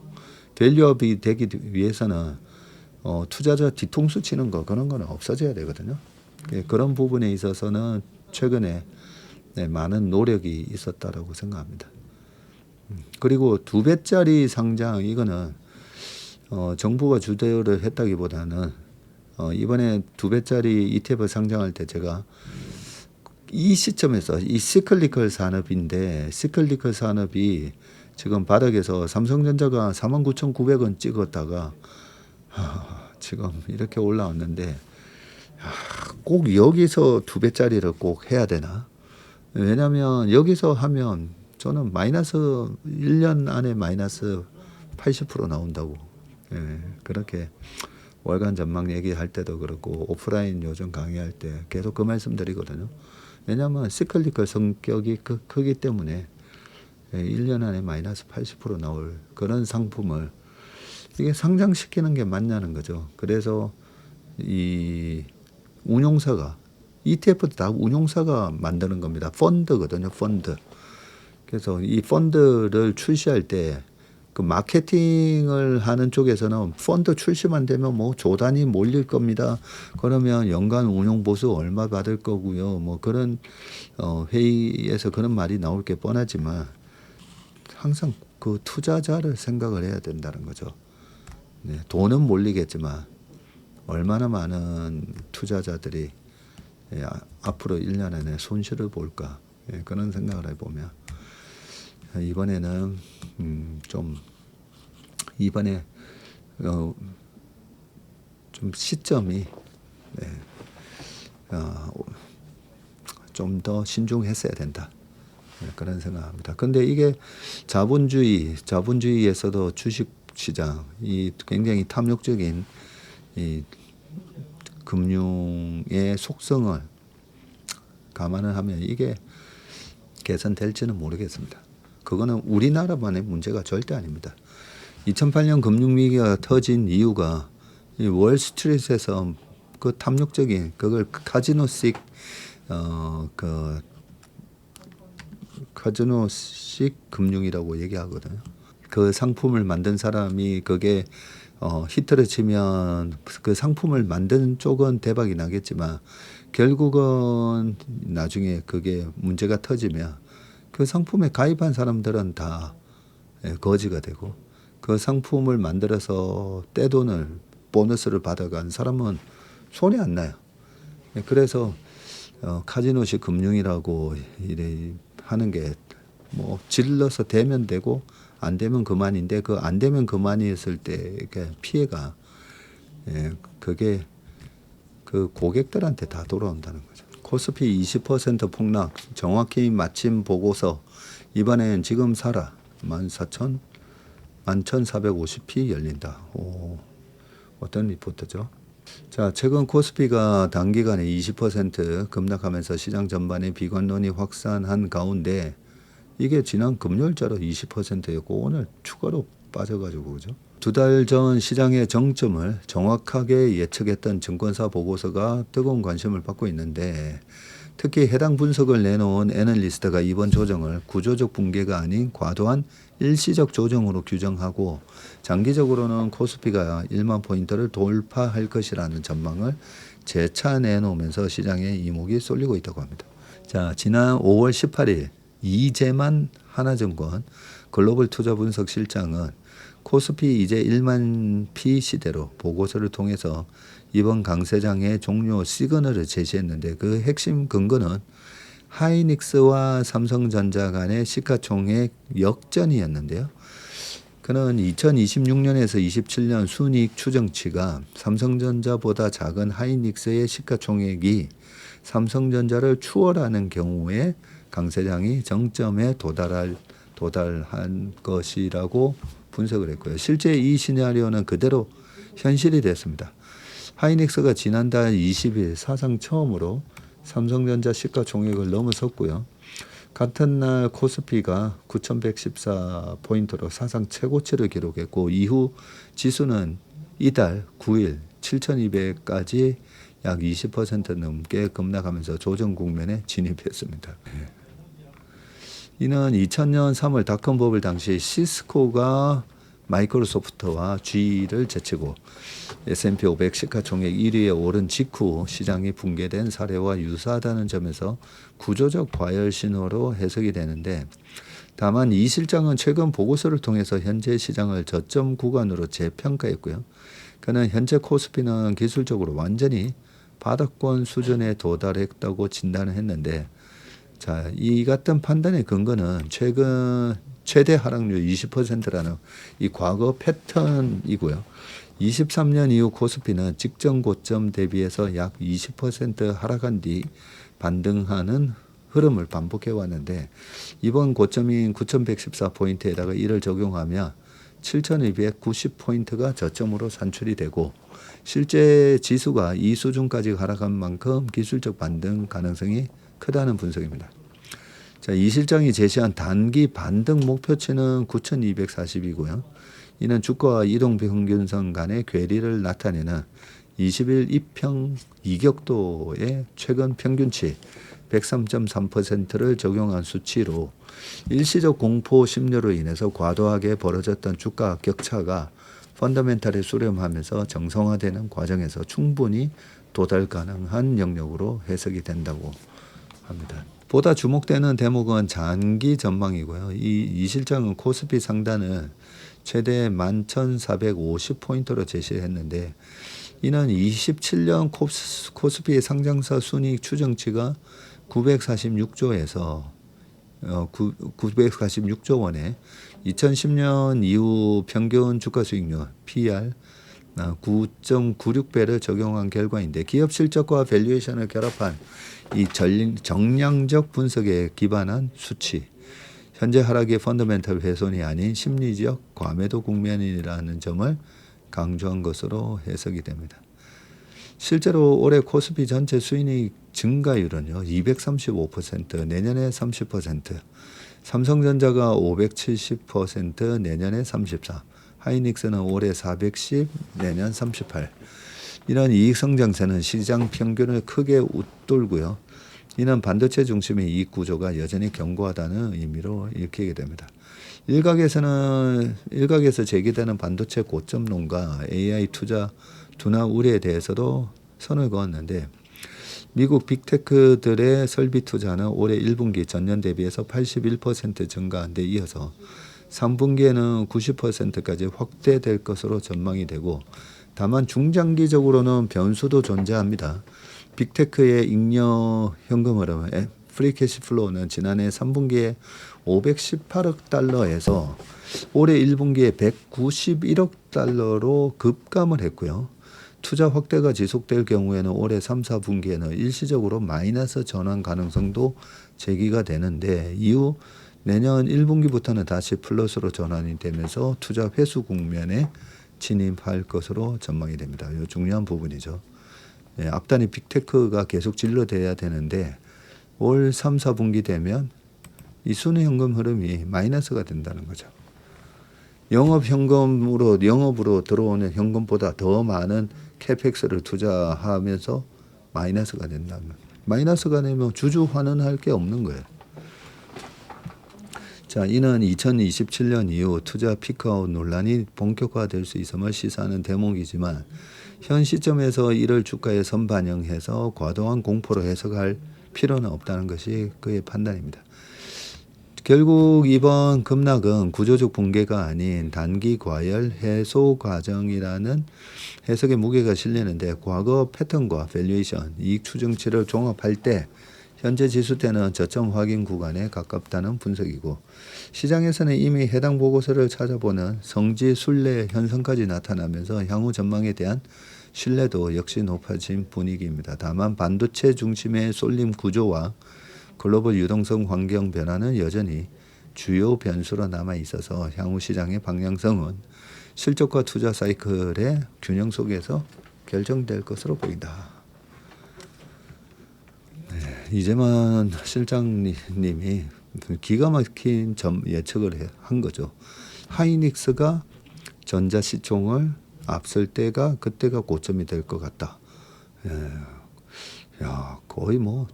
밸류업이 되기 위해서는 투자자 뒤통수 치는 거 그런 거는 없어져야 되거든요. 그런 부분에 있어서는 최근에 많은 노력이 있었다라고 생각합니다. 그리고 2배짜리 상장 이거는 정부가 주도를 했다기보다는 이번에 2배짜리 ETF 상장할 때 제가 이 시점에서 이 시클리컬 산업인데 시클리컬 산업이 지금 바닥에서 삼성전자가 49,900원 찍었다가 지금 이렇게 올라왔는데 꼭 여기서 2배짜리를 꼭 해야 되나? 왜냐하면 여기서 하면 저는 마이너스 1년 안에 마이너스 80% 나온다고 그렇게 월간 전망 얘기할 때도 그렇고 오프라인 요즘 강의할 때 계속 그 말씀 드리거든요. 왜냐하면 시클리컬 성격이 크기 때문에 1년 안에 마이너스 80% 나올 그런 상품을 이게 상장시키는 게 맞냐는 거죠. 그래서 이 운용사가 ETF도 다 운용사가 만드는 겁니다. 펀드거든요. 펀드. 그래서 이 펀드를 출시할 때 그 마케팅을 하는 쪽에서는 펀드 출시만 되면 뭐 조단이 몰릴 겁니다. 그러면 연간 운용 보수 얼마 받을 거고요. 뭐 그런 회의에서 그런 말이 나올 게 뻔하지만 항상 그 투자자를 생각을 해야 된다는 거죠. 네, 돈은 몰리겠지만 얼마나 많은 투자자들이 앞으로 1년 안에 손실을 볼까 그런 생각을 해보면 이번에는 좀 이번에 좀 시점이 좀 더 신중했어야 된다. 그런 생각합니다. 근데 이게 자본주의에서도 주식 시장이 굉장히 탐욕적인 이 금융의 속성을 감안을 하면 이게 개선될지는 모르겠습니다. 그거는 우리나라만의 문제가 절대 아닙니다. 2008년 금융위기가 터진 이유가 이 월스트리트에서 그 탐욕적인 그걸 카지노식 카지노식 금융이라고 얘기하거든요. 그 상품을 만든 사람이 그게 히트를 치면 그 상품을 만든 쪽은 대박이 나겠지만 결국은 나중에 그게 문제가 터지면 그 상품에 가입한 사람들은 다 거지가 되고 그 상품을 만들어서 떼돈을 보너스를 받아간 사람은 손이 안 나요. 그래서 카지노식 금융이라고 이래 하는 게 뭐 질러서 되면 되고 안 되면 그만인데 그 안 되면 그만이었을 때 피해가 그게 그 고객들한테 다 돌아온다는 거죠. 코스피 20% 폭락 정확히 마침 보고서 이번엔 지금 사라 11,450p 열린다. 어떤 리포트죠? 자, 최근 코스피가 단기간에 20% 급락하면서 시장 전반에 비관론이 확산한 가운데 이게 지난 금요일자로 20%였고 오늘 추가로 빠져가지고 그죠? 2달 전 시장의 정점을 정확하게 예측했던 증권사 보고서가 뜨거운 관심을 받고 있는데 특히 해당 분석을 내놓은 애널리스트가 이번 조정을 구조적 붕괴가 아닌 과도한 일시적 조정으로 규정하고 장기적으로는 코스피가 1만 포인트를 돌파할 것이라는 전망을 재차 내놓으면서 시장에 이목이 쏠리고 있다고 합니다. 자, 지난 5월 18일 이재만 하나증권 글로벌 투자 분석 실장은 코스피 이제 1만 P 시대로 보고서를 통해서 이번 강세장의 종료 시그널을 제시했는데 그 핵심 근거는 하이닉스와 삼성전자 간의 시가총액 역전이었는데요. 그는 2026년에서 27년 순이익 추정치가 삼성전자보다 작은 하이닉스의 시가총액이 삼성전자를 추월하는 경우에 강세장이 정점에 도달한 것이라고 분석을 했고요. 실제 이 시나리오는 그대로 현실이 됐습니다. 하이닉스가 지난달 20일 사상 처음으로 삼성전자 시가총액을 넘어섰고요. 같은 날 코스피가 9,114포인트로 사상 최고치를 기록했고 이후 지수는 이달 9일 7,200까지 약 20% 넘게 급락하면서 조정 국면에 진입했습니다. 이는 2000년 3월 닷컴 버블 당시 시스코가 마이크로소프트와 GE를 제치고 S&P 500 시가총액 1위에 오른 직후 시장이 붕괴된 사례와 유사하다는 점에서 구조적 과열 신호로 해석이 되는데 다만 이 실장은 최근 보고서를 통해서 현재 시장을 저점 구간으로 재평가했고요. 그는 현재 코스피는 기술적으로 완전히 바닥권 수준에 도달했다고 진단을 했는데 자, 이 같은 판단의 근거는 최근 최대 하락률 20%라는 이 과거 패턴이고요. 23년 이후 코스피는 직전 고점 대비해서 약 20% 하락한 뒤 반등하는 흐름을 반복해 왔는데 이번 고점인 9,114포인트에다가 이를 적용하면 7,290포인트가 저점으로 산출이 되고 실제 지수가 이 수준까지 하락한 만큼 기술적 반등 가능성이 크다는 분석입니다. 자, 이 실장이 제시한 단기 반등 목표치는 9,240이고요. 이는 주가와 이동평균선 간의 괴리를 나타내는 20일 이평 이격도의 최근 평균치 103.3%를 적용한 수치로 일시적 공포 심리로 인해서 과도하게 벌어졌던 주가 격차가 펀더멘탈에 수렴하면서 정상화되는 과정에서 충분히 도달 가능한 영역으로 해석이 된다고 합니다. 보다 주목되는 대목은 장기 전망이고요. 이 실장은 코스피 상단을 최대 11,450포인트로 제시했는데 이는 27년 코스피의 상장사 순이익 추정치가 946조에서 946조 원에 2010년 이후 평균 주가 수익률 PR 9.96배를 적용한 결과인데 기업 실적과 밸류에이션을 결합한 이 정량적 분석에 기반한 수치. 현재 하락의 펀더멘털 훼손이 아닌 심리적 과매도 국면이라는 점을 강조한 것으로 해석이 됩니다. 실제로 올해 코스피 전체 수익 증가율은요 235%, 내년에 30%, 삼성전자가 570%, 내년에 34%, 하이닉스는 올해 410, 내년 38. 이런 이익 성장세는 시장 평균을 크게 웃돌고요. 이는 반도체 중심의 이익 구조가 여전히 견고하다는 의미로 읽히게 됩니다. 일각에서 제기되는 반도체 고점론과 AI 투자 둔화 우려에 대해서도 선을 그었는데 미국 빅테크들의 설비 투자는 올해 1분기 전년 대비해서 81% 증가한 데 이어서 3분기에는 90%까지 확대될 것으로 전망이 되고 다만 중장기적으로는 변수도 존재합니다. 빅테크의 잉여 현금 흐름, 프리캐시 플로우는 지난해 3분기에 518억 달러에서 올해 1분기에 191억 달러로 급감을 했고요. 투자 확대가 지속될 경우에는 올해 3, 4분기에는 일시적으로 마이너스 전환 가능성도 제기가 되는데 이후 내년 1분기부터는 다시 플러스로 전환이 되면서 투자 회수 국면에 진입할 것으로 전망이 됩니다. 이 중요한 부분이죠. 앞단이 빅테크가 계속 진로돼야 되는데 올 3, 4분기 되면 이 순회현금 흐름이 마이너스가 된다는 거죠. 영업으로 들어오는 현금보다 더 많은 캐펙스를 투자하면서 마이너스가 된다면 마이너스가 되면 주주 환원할 게 없는 거예요. 자, 이는 2027년 이후 투자 피크아웃 논란이 본격화될 수 있음을 시사하는 대목이지만 현 시점에서 이를 주가에 선반영해서 과도한 공포로 해석할 필요는 없다는 것이 그의 판단입니다. 결국 이번 급락은 구조적 붕괴가 아닌 단기 과열 해소 과정이라는 해석의 무게가 실리는데 과거 패턴과 밸류에이션, 이익 추정치를 종합할 때 현재 지수대는 저점 확인 구간에 가깝다는 분석이고 시장에서는 이미 해당 보고서를 찾아보는 성지 순례 현상까지 나타나면서 향후 전망에 대한 신뢰도 역시 높아진 분위기입니다. 다만 반도체 중심의 쏠림 구조와 글로벌 유동성 환경 변화는 여전히 주요 변수로 남아 있어서 향후 시장의 방향성은 실적과 투자 사이클의 균형 속에서 결정될 것으로 보인다. 이재만 실장님이 기가 막힌 예측을 한 거죠. 하이닉스가 전자시총을 앞설 때가 그때가 고점이 될 것 같다. 야, 거의 뭐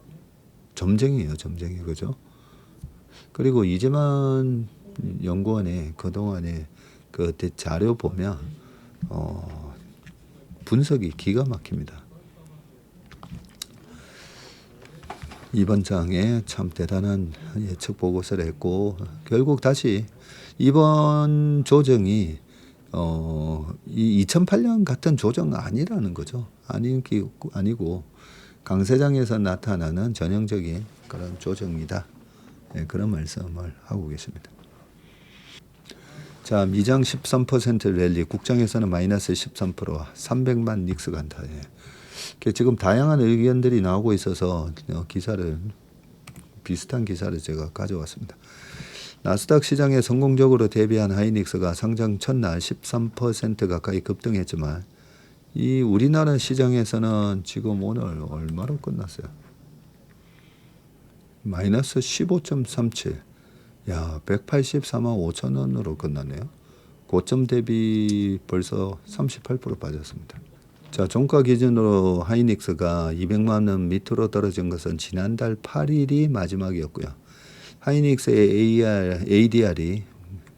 점쟁이에요, 점쟁이. 그죠? 그리고 이재만 연구원의 그동안의 그 자료 보면 분석이 기가 막힙니다. 이번 장에 참 대단한 예측 보고서를 했고 결국 다시 이번 조정이 이 2008년 같은 조정 아니라는 거죠. 아니고 강세장에서 나타나는 전형적인 그런 조정이다. 그런 말씀을 하고 계십니다. 자, 미장 13% 랠리, 국장에서는 마이너스 13%, 300만 닉스 간다. 지금 다양한 의견들이 나오고 있어서 비슷한 기사를 제가 가져왔습니다. 나스닥 시장에 성공적으로 대비한 하이닉스가 상장 첫날 13% 가까이 급등했지만 이 우리나라 시장에서는 지금 오늘 얼마로 끝났어요? 마이너스 15.37. 야, 184만 5천 원으로 끝났네요. 고점 대비 벌써 38% 빠졌습니다. 자, 종가 기준으로 하이닉스가 200만 원 밑으로 떨어진 것은 지난달 8일이 마지막이었고요. 하이닉스의 ADR이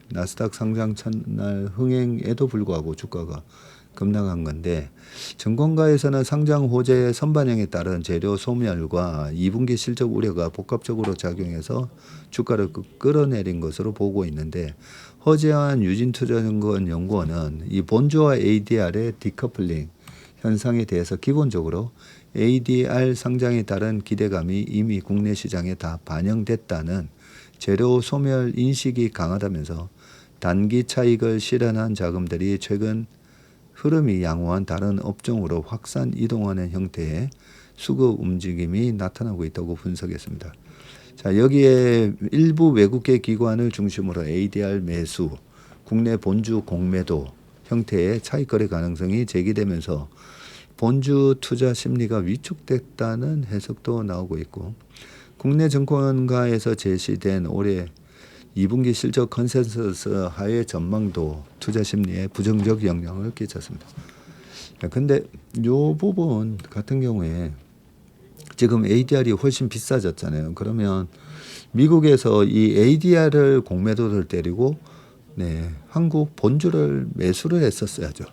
나스닥 상장 첫날 흥행에도 불구하고 주가가 급락한 건데 증권가에서는 상장 호재의 선반영에 따른 재료 소멸과 2분기 실적 우려가 복합적으로 작용해서 주가를 끌어내린 것으로 보고 있는데 허재환 유진투자증권 연구원은 이 본주와 ADR의 디커플링 현상에 대해서 기본적으로 ADR 상장에 따른 기대감이 이미 국내 시장에 다 반영됐다는 재료 소멸 인식이 강하다면서 단기 차익을 실현한 자금들이 최근 흐름이 양호한 다른 업종으로 확산 이동하는 형태의 수급 움직임이 나타나고 있다고 분석했습니다. 자, 여기에 일부 외국계 기관을 중심으로 ADR 매수, 국내 본주 공매도 형태의 차익 거래 가능성이 제기되면서 본주 투자 심리가 위축됐다는 해석도 나오고 있고, 국내 증권가에서 제시된 올해 2분기 실적 컨센서스 하회 전망도 투자 심리에 부정적 영향을 끼쳤습니다. 근데 요 부분 같은 경우에 지금 ADR이 훨씬 비싸졌잖아요. 그러면 미국에서 이 ADR을 공매도를 때리고 한국 본주를 매수를 했었어야죠.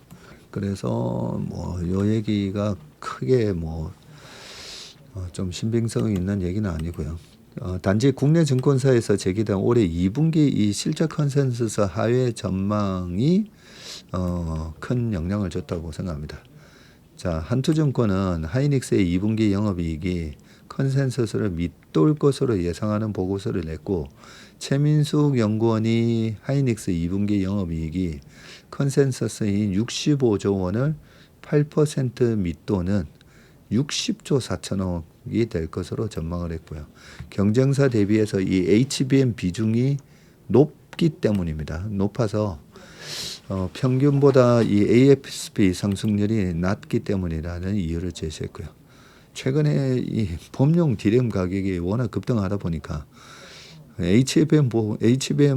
그래서 뭐 요 얘기가 크게 좀 신빙성이 있는 얘기는 아니고요. 단지 국내 증권사에서 제기된 올해 2분기 이 실적 컨센서스 하회 전망이 큰 영향을 줬다고 생각합니다. 자, 한투증권은 하이닉스의 2분기 영업이익이 컨센서스를 밑돌 것으로 예상하는 보고서를 냈고, 최민숙 연구원이 하이닉스 2분기 영업이익이 컨센서스인 65조 원을 8% 밑도는 60조 4천억이 될 것으로 전망을 했고요. 경쟁사 대비해서 이 HBM 비중이 높기 때문입니다. 높아서 평균보다 이 ASP 상승률이 낮기 때문이라는 이유를 제시했고요. 최근에 이 범용 디램 가격이 워낙 급등하다 보니까 HBM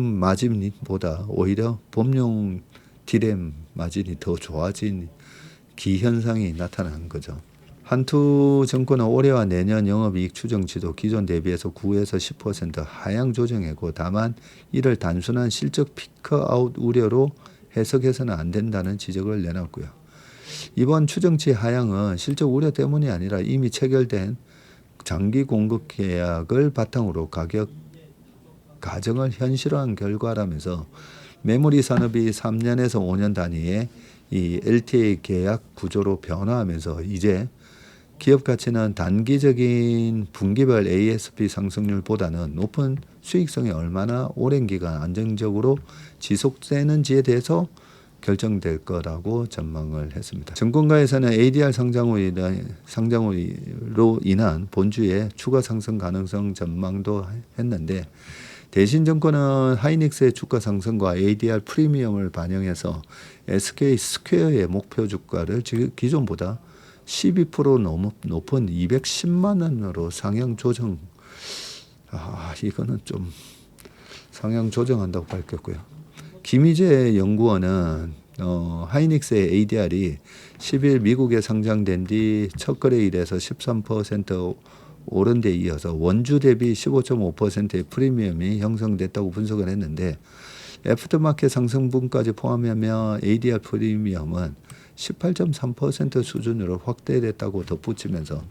마진보다 오히려 범용 디램 마진이 더 좋아진 기현상이 나타난 거죠. 한투증권은 올해와 내년 영업이익 추정치도 기존 대비해서 9에서 10% 하향 조정했고, 다만 이를 단순한 실적 피크아웃 우려로 해석해서는 안 된다는 지적을 내놨고요. 이번 추정치 하향은 실적 우려 때문이 아니라 이미 체결된 장기 공급 계약을 바탕으로 가격 가정을 현실화한 결과라면서 메모리 산업이 3년에서 5년 단위의 이 LTA 계약 구조로 변화하면서 이제 기업 가치는 단기적인 분기별 ASP 상승률보다는 높은 수익성이 얼마나 오랜 기간 안정적으로 지속되는지에 대해서 결정될 거라고 전망을 했습니다. 증권가에서는 ADR 상장으로 인한 본주의 추가 상승 가능성 전망도 했는데, 대신증권은 하이닉스의 주가 상승과 ADR 프리미엄을 반영해서 SK 스퀘어의 목표 주가를 기존보다 12% 높은 210만 원으로 상향 조정. 이거는 좀 상향 조정한다고 밝혔고요. 김희재 연구원은 하이닉스의 ADR이 10일 미국에 상장된 뒤 첫 거래일에서 13% 오른 데 이어서 원주 대비 15.5%의 프리미엄이 형성됐다고 분석을 했는데, 애프터마켓 상승분까지 포함하면 ADR 프리미엄은 18.3% 수준으로 확대됐다고 덧붙이면서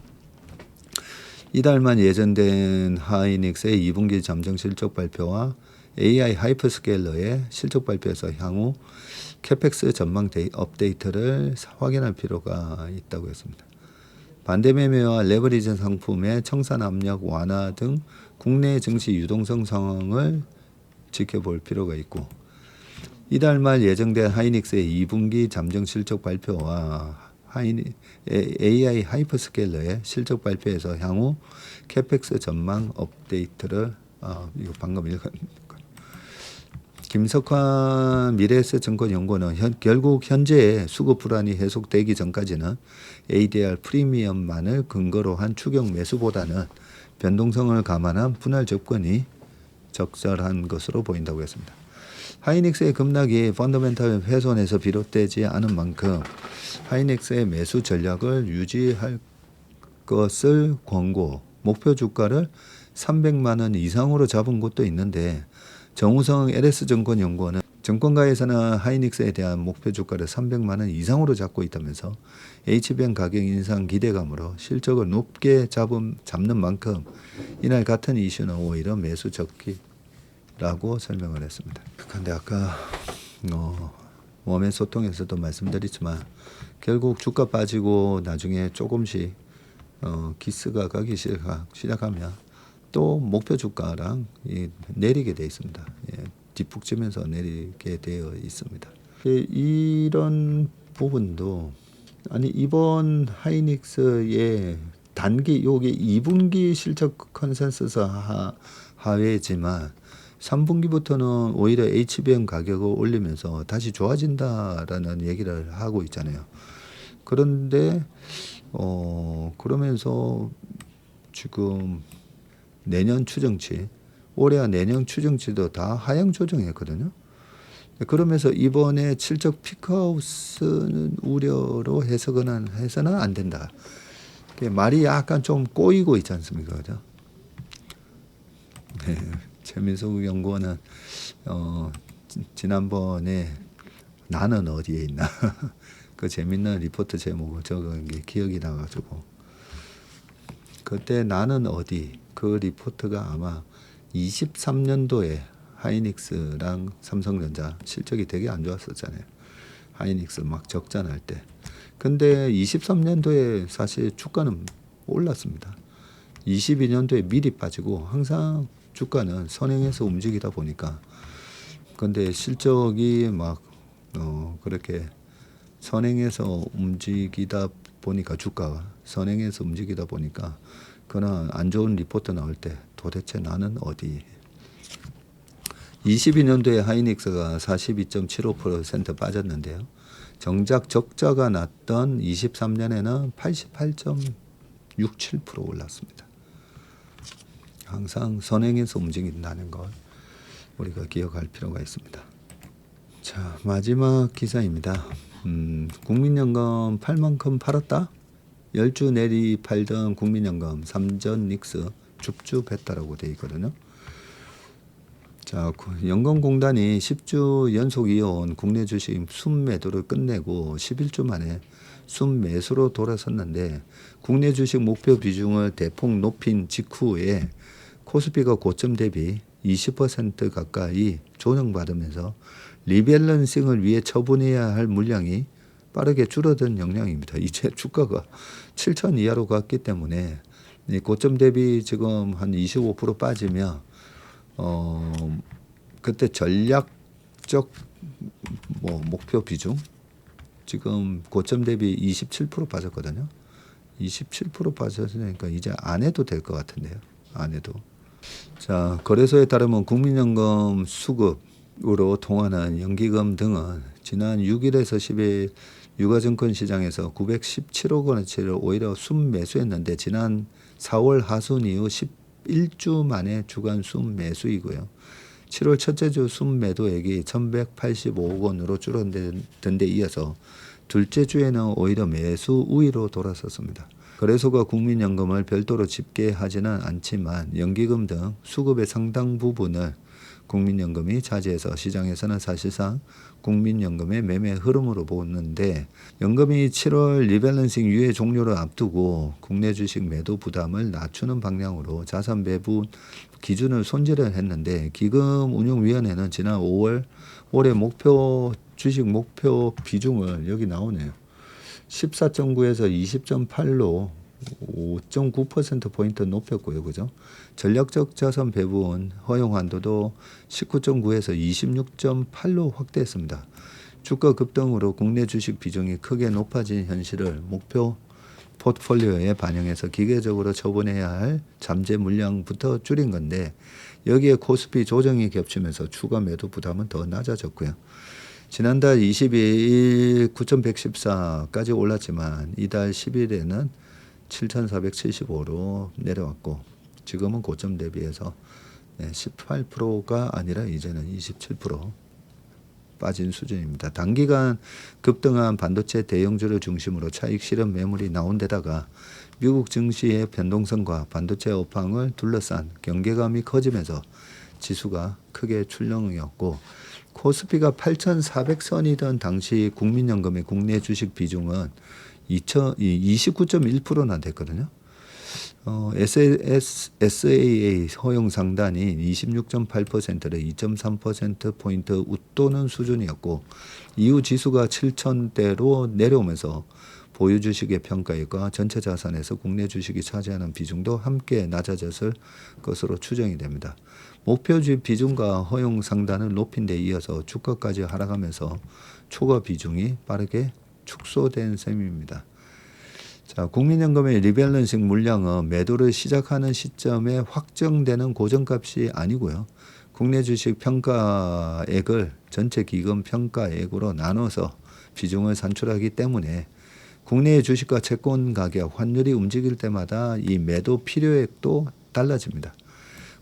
이달만 예정된 하이닉스의 2분기 잠정 실적 발표와 AI 하이퍼스케일러의 실적 발표에서 향후 캐펙스 전망 업데이트를 확인할 필요가 있다고 했습니다. 반대 매매와 레버리지 상품의 청산 압력 완화 등 국내 증시 유동성 상황을 지켜볼 필요가 있고, 이달 말 예정된 하이닉스의 2분기 잠정 실적 발표와 AI 하이퍼스케일러의 실적 발표에서 향후 캐펙스 전망 업데이트를 이거 방금 읽은 김석환 미래에셋증권연구원은 결국 현재의 수급 불안이 해소되기 전까지는 ADR 프리미엄만을 근거로 한 추격 매수보다는 변동성을 감안한 분할 접근이 적절한 것으로 보인다고 했습니다. 하이닉스의 급락이 펀더멘탈 훼손에서 비롯되지 않은 만큼 하이닉스의 매수 전략을 유지할 것을 권고, 목표 주가를 300만 원 이상으로 잡은 곳도 있는데, 정우성 LS증권연구원은 증권가에서는 하이닉스에 대한 목표 주가를 300만 원 이상으로 잡고 있다면서 HBM 가격 인상 기대감으로 실적을 높게 잡는 만큼 이날 같은 이슈는 오히려 매수 적기라고 설명을 했습니다. 그런데 아까 웜의 소통에서도 말씀드렸지만 결국 주가 빠지고 나중에 조금씩 기스가 가기 시작하면 또 목표 주가랑 내리게 되어 있습니다. 뒷북치면서 내리게 되어 있습니다. 이런 부분도 아니 이번 하이닉스의 단기 요게 2분기 실적 컨센서스 하회지만 3분기부터는 오히려 HBM 가격을 올리면서 다시 좋아진다라는 얘기를 하고 있잖아요. 그런데 그러면서 지금 내년 추정치 올해와 내년 추정치도 다 하향 조정했거든요. 그러면서 이번에 실적 피크아웃은 우려로 해서는 안 된다. 말이 약간 좀 꼬이고 있지 않습니까? 그죠? 네, 최민석 연구원은 지난번에 나는 어디에 있나 그 재밌는 리포트 제목을 적은 게 기억이 나가지고 그때 나는 어디 그 리포트가 아마 23년도에 하이닉스랑 삼성전자 실적이 되게 안 좋았었잖아요. 하이닉스 막 적자날 때. 근데 23년도에 사실 주가는 올랐습니다. 22년도에 미리 빠지고 항상 주가는 선행해서 움직이다 보니까 근데 실적이 막 그렇게 선행해서 움직이다 보니까 주가가 선행해서 움직이다 보니까 그런 안 좋은 리포트 나올 때 도대체 나는 어디 22년도에 하이닉스가 42.75% 빠졌는데요. 정작 적자가 났던 23년에는 88.67% 올랐습니다. 항상 선행해서 움직인다는 걸 우리가 기억할 필요가 있습니다. 자, 마지막 기사입니다. 국민연금 팔 만큼 팔았다? 10주 내리 팔던 국민연금 삼전 닉스 줍줍했다라고 되어 있거든요. 자, 연금공단이 10주 연속 이어온 국내 주식 순매도를 끝내고 11주 만에 순매수로 돌아섰는데 국내 주식 목표 비중을 대폭 높인 직후에 코스피가 고점 대비 20% 가까이 조정받으면서 리밸런싱을 위해 처분해야 할 물량이 빠르게 줄어든 영향입니다. 이제 주가가 7천 이하로 갔기 때문에 고점 대비 지금 한 25% 빠지면 그때 전략적 목표 비중 지금 고점 대비 27% 빠졌거든요. 27% 빠졌으니까 이제 안 해도 될 것 같은데요. 안 해도. 자, 거래소에 따르면 국민연금 수급으로 통하는 연기금 등은 지난 6일에서 10일 유가증권 시장에서 917억 원어치를 오히려 순매수했는데 지난 4월 하순 이후 11주 만에 주간 순매수이고요. 7월 첫째 주 순매도액이 1185억 원으로 줄어든 데 이어서 둘째 주에는 오히려 매수 우위로 돌아섰습니다. 거래소가 국민연금을 별도로 집계하지는 않지만 연기금 등 수급의 상당 부분을 국민연금이 차지해서 시장에서는 사실상 국민연금의 매매 흐름으로 보는데 연금이 7월 리밸런싱 유예 종료를 앞두고 국내 주식 매도 부담을 낮추는 방향으로 자산 배분 기준을 손질을 했는데 기금운용위원회는 지난 5월 올해 주식 목표 비중을 여기 나오네요. 14.9에서 20.8로 5.9%포인트 높였고요. 그죠? 전략적 자산 배분 허용 한도도 19.9에서 26.8로 확대했습니다. 주가 급등으로 국내 주식 비중이 크게 높아진 현실을 목표 포트폴리오에 반영해서 기계적으로 처분해야 할 잠재 물량부터 줄인 건데 여기에 코스피 조정이 겹치면서 추가 매도 부담은 더 낮아졌고요. 지난달 22일 9,114까지 올랐지만 이달 10일에는 7,475로 내려왔고 지금은 고점 대비해서 18%가 아니라 이제는 27% 빠진 수준입니다. 단기간 급등한 반도체 대형주를 중심으로 차익 실현 매물이 나온 데다가 미국 증시의 변동성과 반도체 업황을 둘러싼 경계감이 커지면서 지수가 크게 출렁이었고 코스피가 8,400선이던 당시 국민연금의 국내 주식 비중은 29.1%나 됐거든요. SAA 허용 상단이 26.8%를 2.3%포인트 웃도는 수준이었고 이후 지수가 7,000대로 내려오면서 보유 주식의 평가액과 전체 자산에서 국내 주식이 차지하는 비중도 함께 낮아졌을 것으로 추정이 됩니다. 목표 비중과 허용 상단을 높인 데 이어서 주가까지 하락하면서 초과 비중이 빠르게 축소된 셈입니다. 자, 국민연금의 리밸런싱 물량은 매도를 시작하는 시점에 확정되는 고정값이 아니고요. 국내 주식 평가액을 전체 기금 평가액으로 나눠서 비중을 산출하기 때문에 국내의 주식과 채권 가격, 환율이 움직일 때마다 이 매도 필요액도 달라집니다.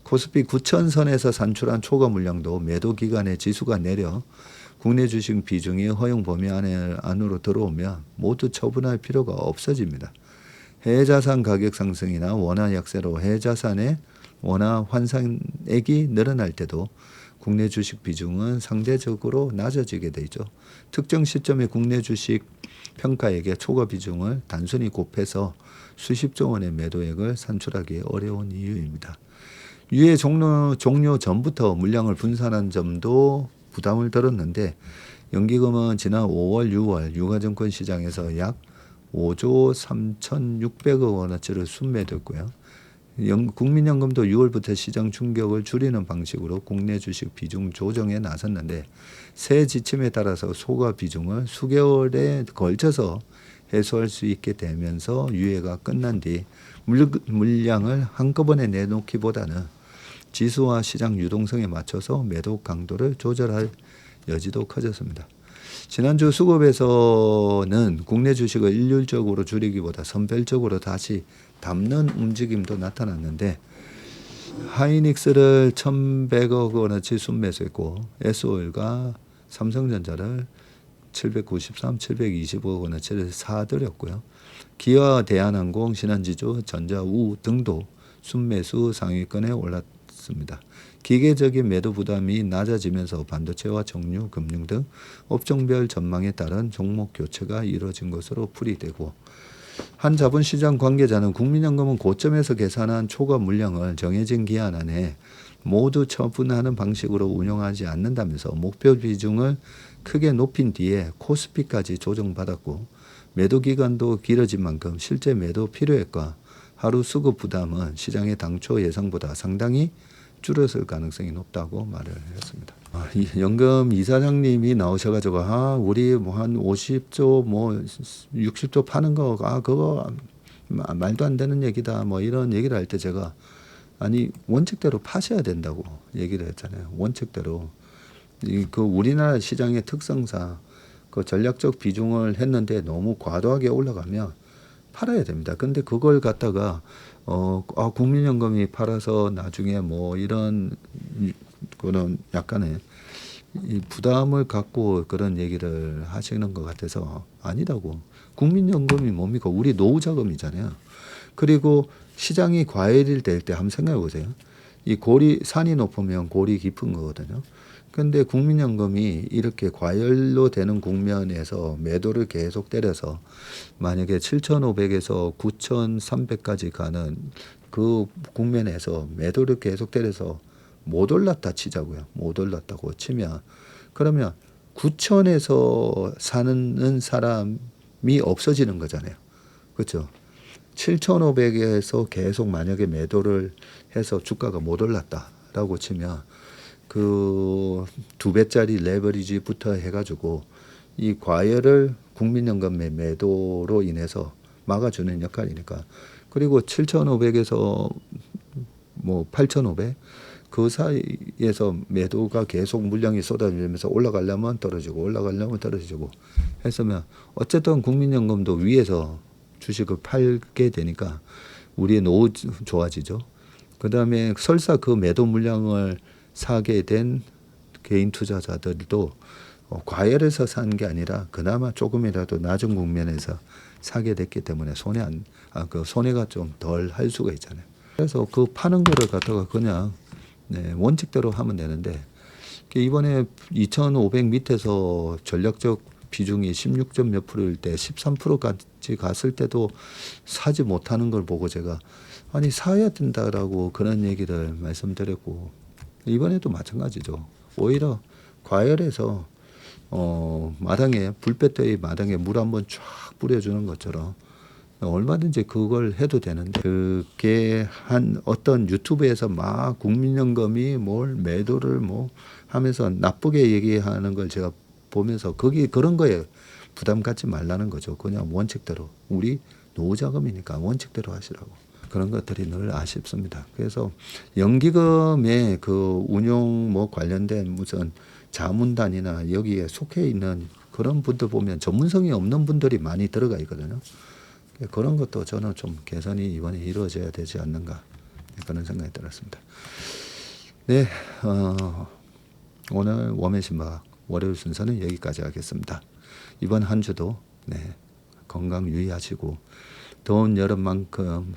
코스피 9,000선에서 산출한 초과 물량도 매도 기간에 지수가 내려 국내 주식 비중이 허용 범위 안으로 들어오면 모두 처분할 필요가 없어집니다. 해외 자산 가격 상승이나 원화 약세로 해외 자산의 원화 환산액이 늘어날 때도 국내 주식 비중은 상대적으로 낮아지게 되죠. 특정 시점에 국내 주식 평가액의 초과 비중을 단순히 곱해서 수십조 원의 매도액을 산출하기 어려운 이유입니다. 유예 종료 전부터 물량을 분산한 점도 부담을 들었는데 연기금은 지난 5월, 6월 유가증권 시장에서 약 5조 3,600억 원어치를 순매도했고요. 국민연금도 6월부터 시장 충격을 줄이는 방식으로 국내 주식 비중 조정에 나섰는데 새 지침에 따라서 소가 비중을 수개월에 걸쳐서 해소할 수 있게 되면서 유예가 끝난 뒤 물량을 한꺼번에 내놓기보다는 지수와 시장 유동성에 맞춰서 매도 강도를 조절할 여지도 커졌습니다. 지난주 수급에서는 국내 주식을 일률적으로 줄이기보다 선별적으로 다시 담는 움직임도 나타났는데 하이닉스를 1,100억 원어치 순매수했고 SOL과 삼성전자를 793, 720억 원어치를 사들였고요. 기아, 대한항공, 신한지주, 전자우 등도 순매수 상위권에 올랐습니다. 기계적인 매도 부담이 낮아지면서 반도체와 정유, 금융 등 업종별 전망에 따른 종목 교체가 이루어진 것으로 풀이되고 한 자본시장 관계자는 국민연금은 고점에서 계산한 초과 물량을 정해진 기한 안에 모두 처분하는 방식으로 운영하지 않는다면서 목표 비중을 크게 높인 뒤에 코스피까지 조정받았고 매도 기간도 길어진 만큼 실제 매도 필요액과 하루 수급 부담은 시장의 당초 예상보다 상당히 줄었을 가능성이 높다고 말을 했습니다. 연금 이사장님이 나오셔가지고 우리 뭐 한 50조 뭐 60조 파는 거 그거 말도 안 되는 얘기다 뭐 이런 얘기를 할 때 제가 아니 원칙대로 파셔야 된다고 얘기를 했잖아요. 원칙대로 그 우리나라 시장의 특성상 그 전략적 비중을 했는데 너무 과도하게 올라가면 팔아야 됩니다. 근데 그걸 갖다가 국민연금이 팔아서 나중에 뭐 이런 그런 약간의 이 부담을 갖고 그런 얘기를 하시는 것 같아서 아니라고. 국민연금이 뭡니까? 우리 노후자금이잖아요. 그리고 시장이 과열이 될 때 한번 생각해 보세요. 이 산이 높으면 골이 깊은 거거든요. 근데 국민연금이 이렇게 과열로 되는 국면에서 매도를 계속 때려서 만약에 7,500에서 9,300까지 가는 그 국면에서 매도를 계속 때려서 못 올랐다 치자고요. 못 올랐다고 치면 그러면 9,000에서 사는 사람이 없어지는 거잖아요. 그렇죠? 7,500에서 계속 만약에 매도를 해서 주가가 못 올랐다라고 치면 그 2배짜리 레버리지부터 해가지고 이 과열을 국민연금의 매도로 인해서 막아주는 역할이니까. 그리고 7,500에서 뭐 8,500 그 사이에서 매도가 계속 물량이 쏟아지면서 올라가려면 떨어지고 올라가려면 떨어지고 했으면 어쨌든 국민연금도 위에서 주식을 팔게 되니까 우리의 노후 좋아지죠. 그 다음에 설사 그 매도 물량을 사게 된 개인 투자자들도 과열해서 산 게 아니라 그나마 조금이라도 낮은 국면에서 사게 됐기 때문에 손해가 좀 덜 할 수가 있잖아요. 그래서 그 파는 거를 갖다가 그냥 원칙대로 하면 되는데 이번에 2,500 밑에서 전략적 비중이 16점 몇 프로일 때 13%까지 갔을 때도 사지 못하는 걸 보고 제가 아니 사야 된다라고 그런 얘기를 말씀드렸고 이번에도 마찬가지죠. 오히려 과열해서 마당에 불볕더위 마당에 물 한번 쫙 뿌려주는 것처럼 얼마든지 그걸 해도 되는데 그게 한 어떤 유튜브에서 막 국민연금이 뭘 매도를 뭐 하면서 나쁘게 얘기하는 걸 제가 보면서 거기 그런 거에 부담 갖지 말라는 거죠. 그냥 원칙대로 우리 노후 자금이니까 원칙대로 하시라고. 그런 것들이 늘 아쉽습니다. 그래서 연기금의 그 운용 뭐 관련된 무슨 자문단이나 여기에 속해 있는 그런 분들 보면 전문성이 없는 분들이 많이 들어가 있거든요. 그런 것도 저는 좀 개선이 이번에 이루어져야 되지 않는가 그런 생각이 들었습니다. 네, 오늘 워맨신박 월요일 순서는 여기까지 하겠습니다. 이번 한 주도 네, 건강 유의하시고 더운 여름만큼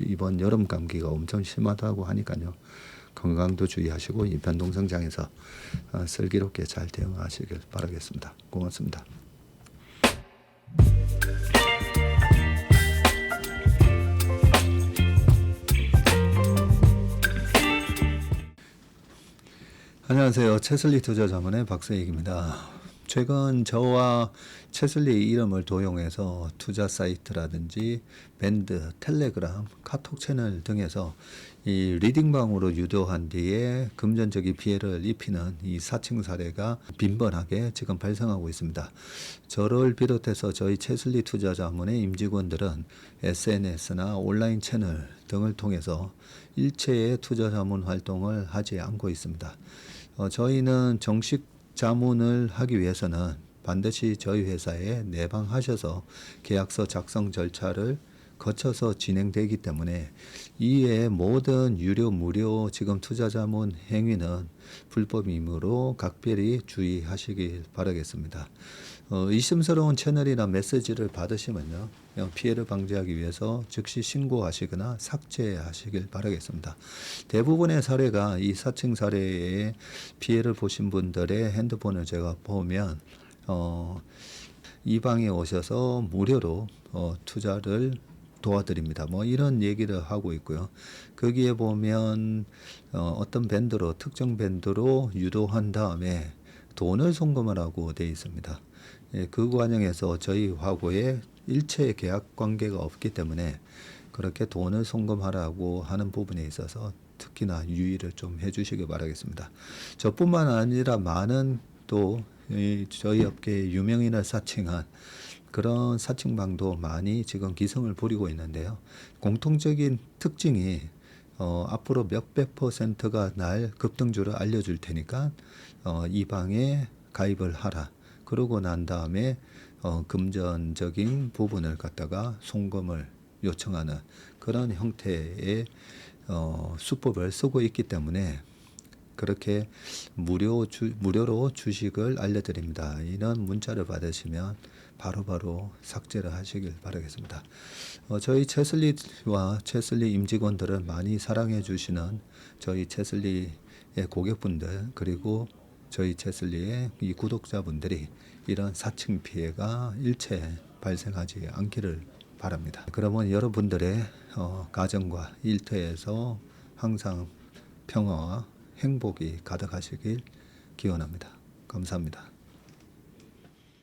이번 여름 감기가 엄청 심하다고 하니까요. 건강도 주의하시고 이 변동성장에서 슬기롭게 잘 대응하시길 바라겠습니다. 고맙습니다. 안녕하세요. 채슬리 투자자문의 박세익입니다. 최근 저와 채슬리 이름을 도용해서 투자 사이트라든지 밴드, 텔레그램, 카톡 채널 등에서 이 리딩방으로 유도한 뒤에 금전적인 피해를 입히는 이 사칭 사례가 빈번하게 지금 발생하고 있습니다. 저를 비롯해서 저희 채슬리 투자자문의 임직원들은 SNS나 온라인 채널 등을 통해서 일체의 투자자문 활동을 하지 않고 있습니다. 저희는 정식 자문을 하기 위해서는 반드시 저희 회사에 내방하셔서 계약서 작성 절차를 거쳐서 진행되기 때문에 이외의 모든 유료 무료 지금 투자자문 행위는 불법이므로 각별히 주의하시길 바라겠습니다. 의심스러운 채널이나 메시지를 받으시면요, 피해를 방지하기 위해서 즉시 신고하시거나 삭제하시길 바라겠습니다. 대부분의 사례가 이 사칭 사례에 피해를 보신 분들의 핸드폰을 제가 보면 이 방에 오셔서 무료로 투자를 도와드립니다. 뭐 이런 얘기를 하고 있고요. 거기에 보면 어떤 밴드로 특정 밴드로 유도한 다음에 돈을 송금하라고 되어 있습니다. 그 과정에서 저희하고의 일체 계약 관계가 없기 때문에 그렇게 돈을 송금하라고 하는 부분에 있어서 특히나 유의를 좀 해주시기 바라겠습니다. 저뿐만 아니라 많은 또 저희 업계의 유명인을 사칭한 그런 사칭방도 많이 지금 기승을 부리고 있는데요. 공통적인 특징이 앞으로 몇백 %가 날 급등주를 알려줄 테니까 이 방에 가입을 하라. 그러고 난 다음에 금전적인 부분을 갖다가 송금을 요청하는 그런 형태의 수법을 쓰고 있기 때문에 그렇게 무료로 주식을 알려드립니다. 이런 문자를 받으시면 바로바로 삭제를 하시길 바라겠습니다. 저희 채슬리와 채슬리 임직원들을 많이 사랑해 주시는 저희 채슬리의 고객분들 그리고 저희 채슬리의 이 구독자분들이 이런 사칭 피해가 일체 발생하지 않기를 바랍니다. 그러면 여러분들의 가정과 일터에서 항상 평화와 행복이 가득하시길 기원합니다. 감사합니다.